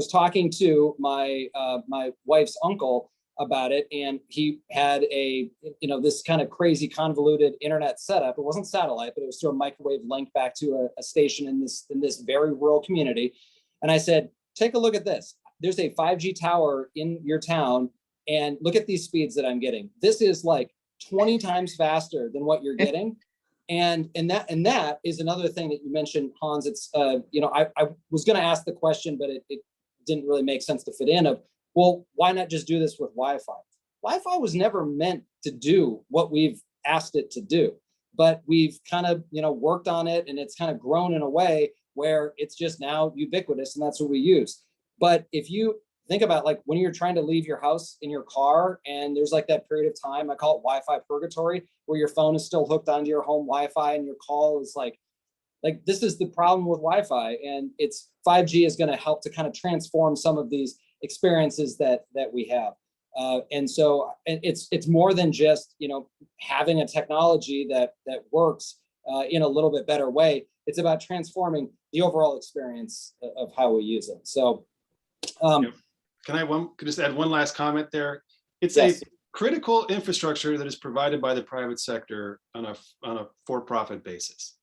talking to my my wife's uncle about it. And he had this kind of crazy convoluted internet setup. It wasn't satellite, but it was through a microwave link back to a station in this very rural community. And I said, take a look at this. There's a 5G tower in your town, and look at these speeds that I'm getting. This is like 20 times faster than what you're getting. And that is another thing that you mentioned, Hans. It's, I was going to ask the question, but it didn't really make sense to fit in of well, why not just do this with Wi-Fi? Wi-Fi was never meant to do what we've asked it to do, but we've kind of, worked on it, and it's kind of grown in a way where it's just now ubiquitous, and that's what we use. But if you think about, like, when you're trying to leave your house in your car, and there's like that period of time, I call it Wi-Fi purgatory, where your phone is still hooked onto your home Wi-Fi and your call is like this is the problem with Wi-Fi, and it's 5G is going to help to kind of transform some of these experiences that we have. And so it's more than just, having a technology that works in a little bit better way. It's about transforming the overall experience of how we use it. So can I just add one last comment there? It's yes. a critical infrastructure that is provided by the private sector on a for-profit basis.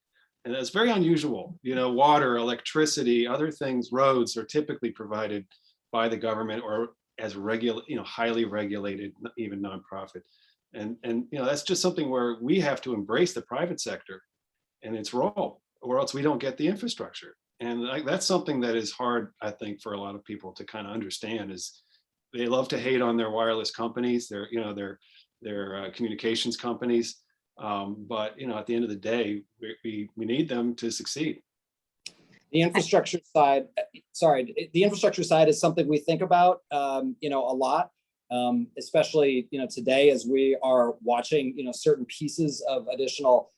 And that's very unusual. Water, electricity, other things, roads are typically provided by the government or as highly regulated, even nonprofit. And that's just something where we have to embrace the private sector and its role, or else we don't get the infrastructure. And that's something that is hard, I think, for a lot of people to kind of understand. Is they love to hate on their wireless companies, their communications companies, but at the end of the day, we need them to succeed. The infrastructure side, the infrastructure side is something we think about, a lot, especially, today as we are watching, certain pieces of additional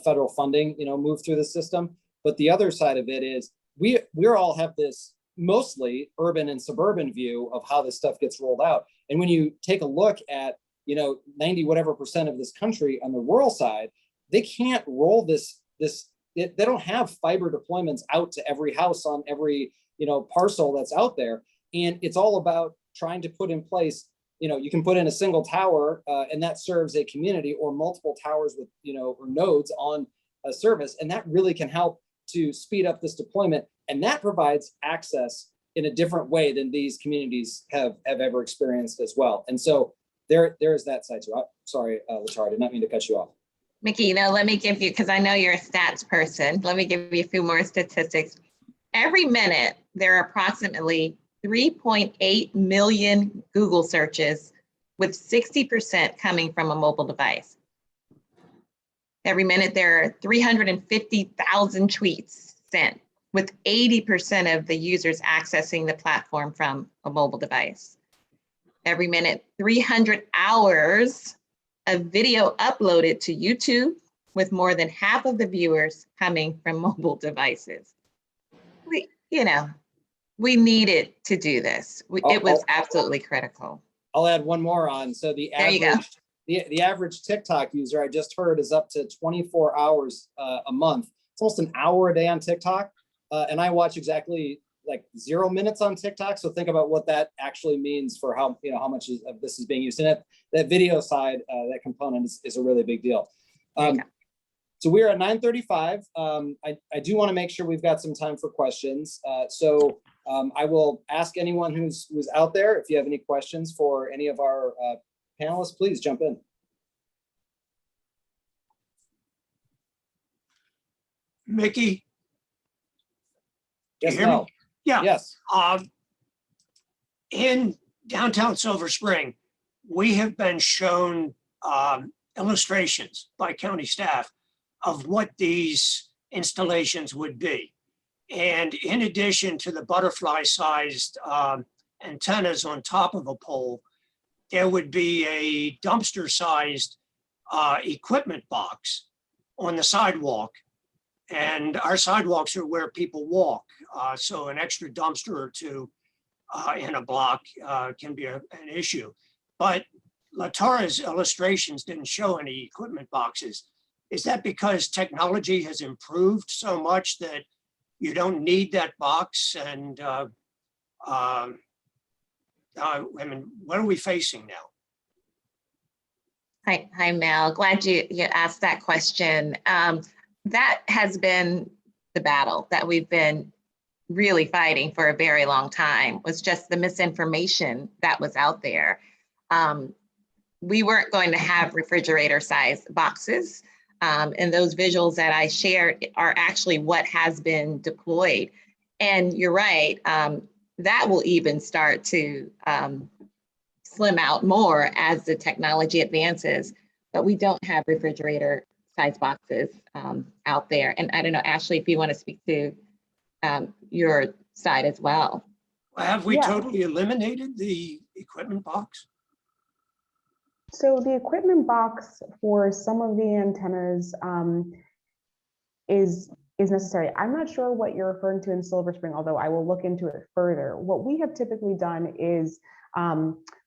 federal funding, move through the system. But the other side of it is we all have this mostly urban and suburban view of how this stuff gets rolled out. And when you take a look at, 90 whatever % of this country on the rural side, they can't roll this. They don't have fiber deployments out to every house on every, parcel that's out there. And it's all about trying to put in place, you can put in a single tower and that serves a community, or multiple towers with, or nodes on a service. And that really can help to speed up this deployment. And that provides access in a different way than these communities have ever experienced as well. And so there is that side too. Sorry, LaTara, I did not mean to cut you off. Mickey, let me give you, because I know you're a stats person, let me give you a few more statistics. Every minute, there are approximately 3.8 million Google searches, with 60% coming from a mobile device. Every minute, there are 350,000 tweets sent, with 80% of the users accessing the platform from a mobile device. Every minute, 300 hours of video uploaded to YouTube, with more than half of the viewers coming from mobile devices. We needed to do this. It was absolutely critical. I'll add one more on. So the average, the average TikTok user, I just heard, is up to 24 hours a month. It's almost an hour a day on TikTok. And I watch exactly like 0 minutes on TikTok. So think about what that actually means for how much of this is being used. And that video side, that component is a really big deal. So we're at 9:35. I do want to make sure we've got some time for questions. So I will ask anyone who's out there, if you have any questions for any of our panelists, please jump in. Mickey? Yes, you hear me? Yeah. Yes. In downtown Silver Spring, we have been shown illustrations by county staff of what these installations would be. And in addition to the butterfly-sized antennas on top of a pole, there would be a dumpster-sized equipment box on the sidewalk. And our sidewalks are where people walk. So an extra dumpster or two in a block can be an issue. But LaTara's illustrations didn't show any equipment boxes. Is that because technology has improved so much that you don't need that box? And I mean, what are we facing now? Hi, Mel. Glad you asked that question. That has been the battle that we've been really fighting for a very long time, was just the misinformation that was out there. We weren't going to have refrigerator-sized boxes. And those visuals that I shared are actually what has been deployed. And you're right, that will even start to slim out more as the technology advances, but we don't have refrigerator size boxes out there. And I don't know, Ashlie, if you want to speak to your side as well. Have we Yeah. totally eliminated the equipment box? So the equipment box for some of the antennas is necessary. I'm not sure what you're referring to in Silver Spring, although I will look into it further. What we have typically done is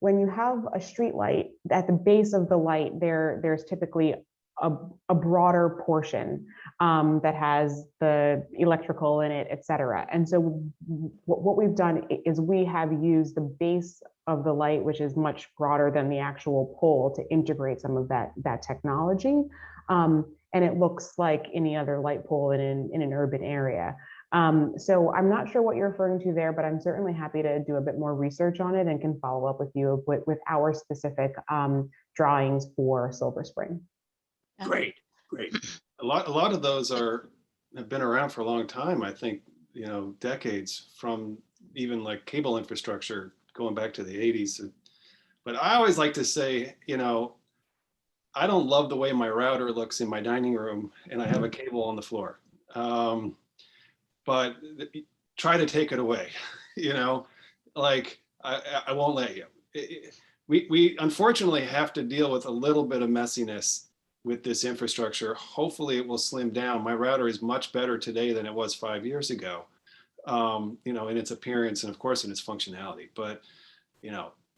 when you have a street light, at the base of the light, there's typically a broader portion that has the electrical in it, et cetera. And so what we've done is we have used the base of the light, which is much broader than the actual pole, to integrate some of that technology. And it looks like any other light pole in an urban area. So I'm not sure what you're referring to there, but I'm certainly happy to do a bit more research on it and can follow up with you with our specific drawings for Silver Spring. Great, great. A lot of those have been around for a long time. I think, decades, from even like cable infrastructure going back to the 80s. But I always like to say, I don't love the way my router looks in my dining room and I have a cable on the floor. But try to take it away, like I won't let you. We unfortunately have to deal with a little bit of messiness with this infrastructure. Hopefully it will slim down. My router is much better today than it was 5 years ago, in its appearance and of course in its functionality, but,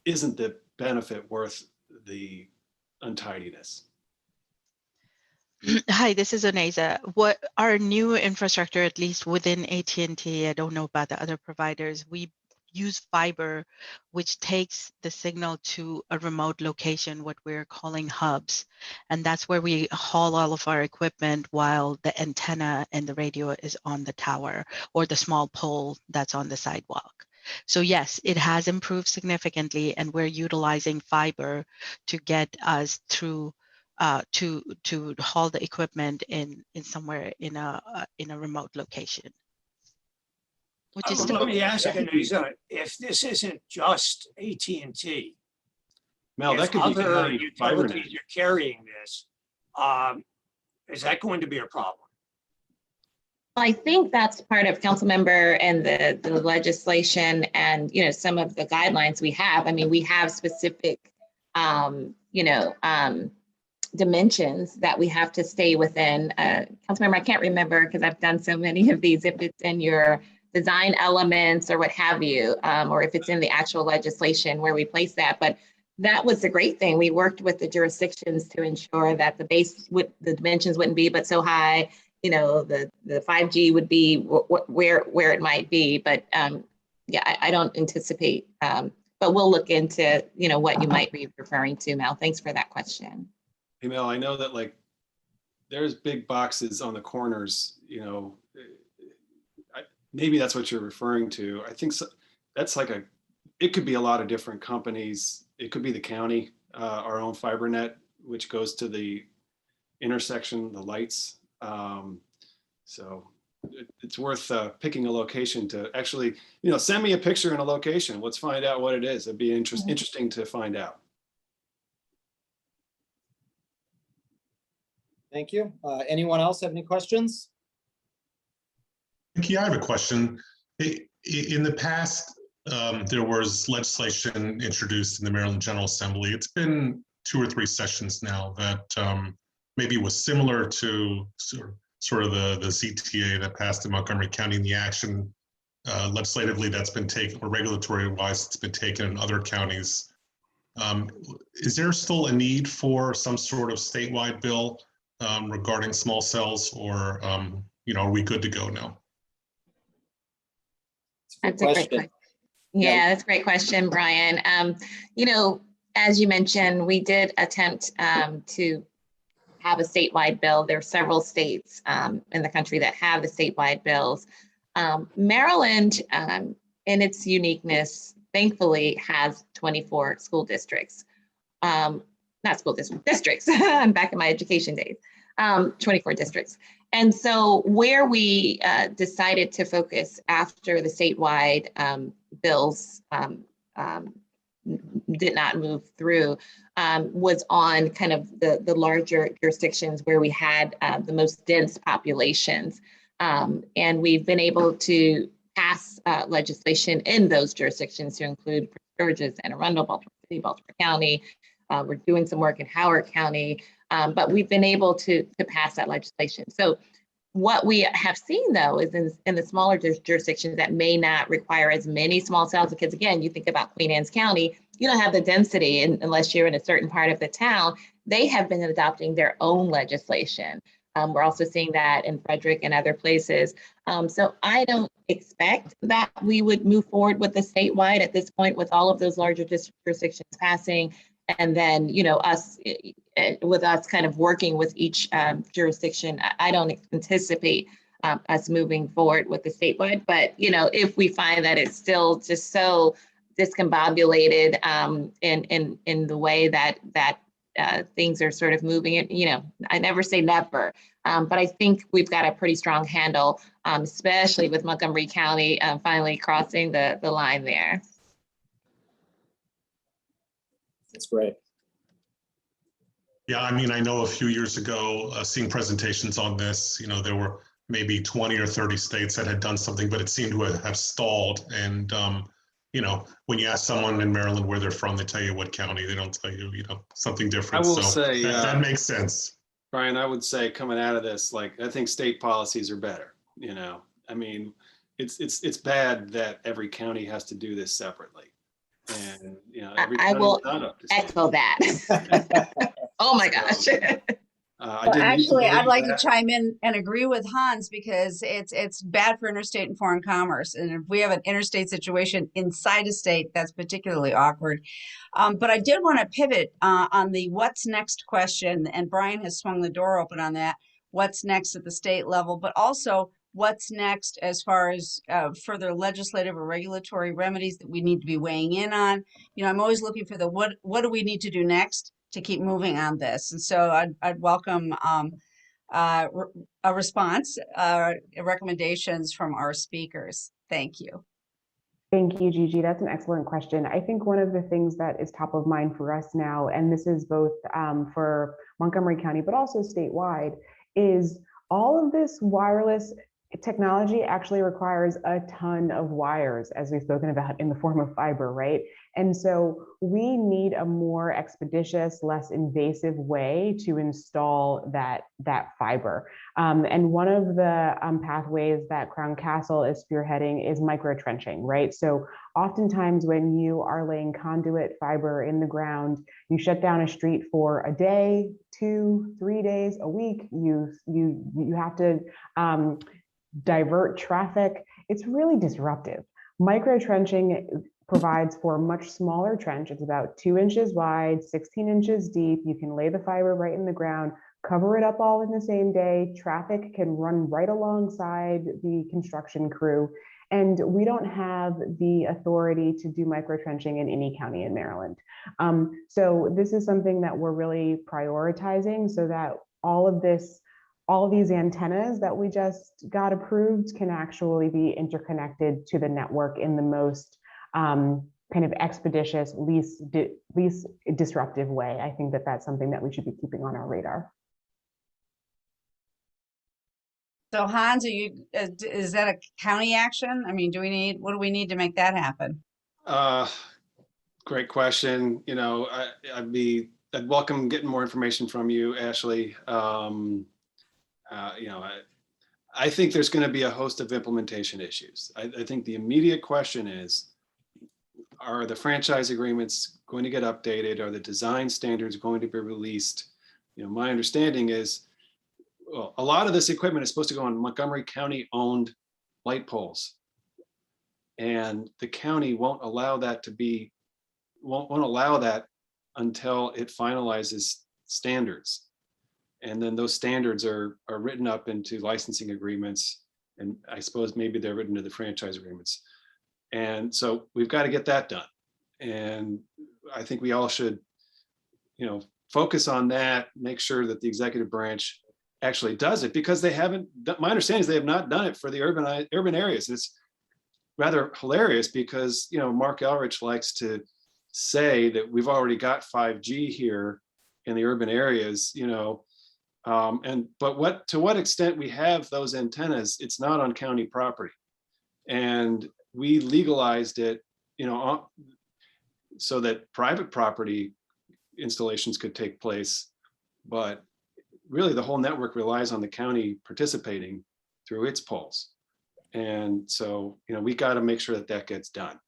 isn't the benefit worth the untidiness? Hi, this is Oneza. What our new infrastructure, at least within AT&T, I don't know about the other providers, we use fiber, which takes the signal to a remote location, what we're calling hubs. And that's where we haul all of our equipment while the antenna and the radio is on the tower or the small pole that's on the sidewalk. So yes, it has improved significantly, and we're utilizing fiber to get us through to haul the equipment in somewhere in a remote location. Which is Let me ask Oneza, if this isn't just AT&T, Mel, that if could be other county fiber net. utilities are carrying this, is that going to be a problem? I think that's part of Councilmember and the legislation and, some of the guidelines we have. I mean, we have specific, dimensions that we have to stay within. Councilmember, I can't remember because I've done so many of these, if it's in your design elements or what have you, or if it's in the actual legislation where we place that. But that was the great thing. We worked with the jurisdictions to ensure that the dimensions wouldn't be but so high, the 5G would be where it might be. But I don't anticipate, but we'll look into, what you might be referring to, Mel. Thanks for that question. Hey, Mel, I know that there's big boxes on the corners, maybe that's what you're referring to. I think that's it could be a lot of different companies. It could be the county, our own fiber net, which goes to the intersection, the lights. So it's worth picking a location to actually, send me a picture and a location. Let's find out what it is. It'd be interesting to find out. Thank you. Anyone else have any questions? Mickey, I have a question. In the past, there was legislation introduced in the Maryland General Assembly. It's been 2 or 3 sessions now that maybe was similar to sort of the CTA that passed in Montgomery County, and the action legislatively that's been taken, or regulatory wise, it's been taken in other counties. Is there still a need for some sort of statewide bill regarding small cells, or are we good to go now? That's a great question. Yeah, that's a great question, Brian. As you mentioned, we did attempt to have a statewide bill. There are several states in the country that have the statewide bills. Maryland, in its uniqueness, thankfully has 24 school districts. Not school districts, I'm back in my education days. 24 districts. And so where we decided to focus after the statewide bills did not move through was on kind of the larger jurisdictions where we had the most dense populations. And we've been able to pass legislation in those jurisdictions to include Prince George's, Anne Arundel, Baltimore City, Baltimore County. We're doing some work in Howard County, but we've been able to pass that legislation. So what we have seen, though, is in the smaller jurisdictions that may not require as many small cells, because again, you think about Queen Anne's County, you don't have the density unless you're in a certain part of the town. They have been adopting their own legislation. We're also seeing that in Frederick and other places. So I don't expect that we would move forward with the statewide at this point with all of those larger jurisdictions passing. And then, you know, with us kind of working with each jurisdiction, I don't anticipate us moving forward with the statewide. But, you know, if we find that it's still just so discombobulated in the way that things are sort of moving it, you know, I never say never, but I think we've got a pretty strong handle, especially with Montgomery County finally crossing the line there. That's great. Yeah, I mean, I know a few years ago, seeing presentations on this, you know, there were maybe 20 or 30 states that had done something, but it seemed to have stalled. And, you know, when you ask someone in Maryland where they're from, they tell you what county, they don't tell you, you know, something different. I will so say, that makes sense. Brian, I would say coming out of this, like, I think state policies are better, you know? I mean, it's bad that every county has to do this separately. And, you know, every I will county's not up to standard. echo that. Oh my gosh. I Well, didn't used to actually, I'd believe like that. to chime in and agree with Hans because it's bad for interstate and foreign commerce. And if we have an interstate situation inside a state, that's particularly awkward. But I did want to pivot on the what's next question, and Brian has swung the door open on that. What's next at the state level, but also what's next as far as further legislative or regulatory remedies that we need to be weighing in on. You know, I'm always looking for the what do we need to do next to keep moving on this. And so I'd welcome a response, recommendations from our speakers. Thank you. Thank you, Gigi. That's an excellent question. I think one of the things that is top of mind for us now, and this is both for Montgomery County, but also statewide, is all of this wireless technology actually requires a ton of wires, as we've spoken about, in the form of fiber, right? And so we need a more expeditious, less invasive way to install that fiber. And one of the pathways that Crown Castle is spearheading is microtrenching, right? So oftentimes when you are laying conduit fiber in the ground, you shut down a street for a day, 2, 3 days, a week. You have to divert traffic. It's really disruptive. Microtrenching provides for a much smaller trench. It's about 2 inches wide, 16 inches deep. You can lay the fiber right in the ground, cover it up all in the same day. Traffic can run right alongside the construction crew. And we don't have the authority to do microtrenching in any county in Maryland. So this is something that we're really prioritizing so that all of these antennas that we just got approved can actually be interconnected to the network in the most kind of expeditious, least disruptive way. I think that that's something that we should be keeping on our radar. So Hans, is that a county action? I mean, what do we need to make that happen? Great question. You know, I'd welcome getting more information from you, Ashlie. You know, I think there's going to be a host of implementation issues. I think the immediate question is, are the franchise agreements going to get updated? Are the design standards going to be released? You know, my understanding is, well, a lot of this equipment is supposed to go on Montgomery County owned light poles. And the county won't allow that won't allow that until it finalizes standards. And then those standards are written up into licensing agreements. And I suppose maybe they're written into the franchise agreements. And so we've got to get that done. And I think we all should, you know, focus on that, make sure that the executive branch actually does it, because they haven't, my understanding is they have not done it for the urban areas. It's rather hilarious because, you know, Mark Elrich likes to say that we've already got 5G here in the urban areas, you know, but to what extent we have those antennas, it's not on county property. And we legalized it, you know, so that private property installations could take place. But really the whole network relies on the county participating through its poles. And so, you know, we got to make sure that that gets done.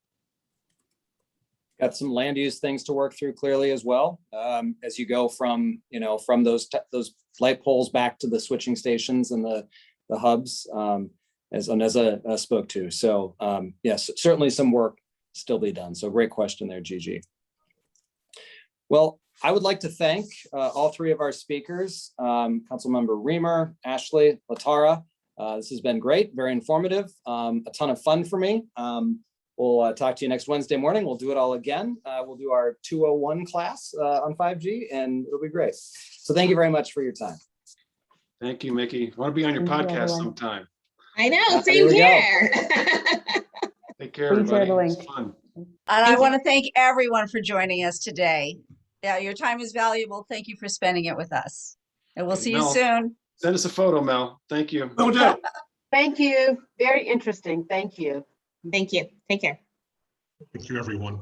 Got some land use things to work through clearly as well, as you go from, you know, from those light poles back to the switching stations and the hubs, as Oneza spoke to. So yes, certainly some work still be done. So great question there, Gigi. Well, I would like to thank all three of our speakers, Councilmember Riemer, Ashlie, LaTara. This has been great, very informative, a ton of fun for me. We'll talk to you next Wednesday morning. We'll do it all again. We'll do our 201 class on 5G, and it'll be great. So thank you very much for your time. Thank you, Mickey. I want to be on your Thank you, podcast everyone. sometime. I know, Here same we go. here. Take care, Please share everybody. the It's link. fun. And I Thank you. want to thank everyone for joining us today. Yeah, your time is valuable. Thank you for spending it with us. And we'll Hey, see you Mel. soon. Send us a photo, Mel. Thank you. Will do. Thank you. Very interesting. Thank you. Thank you. Take care. Thank you, everyone.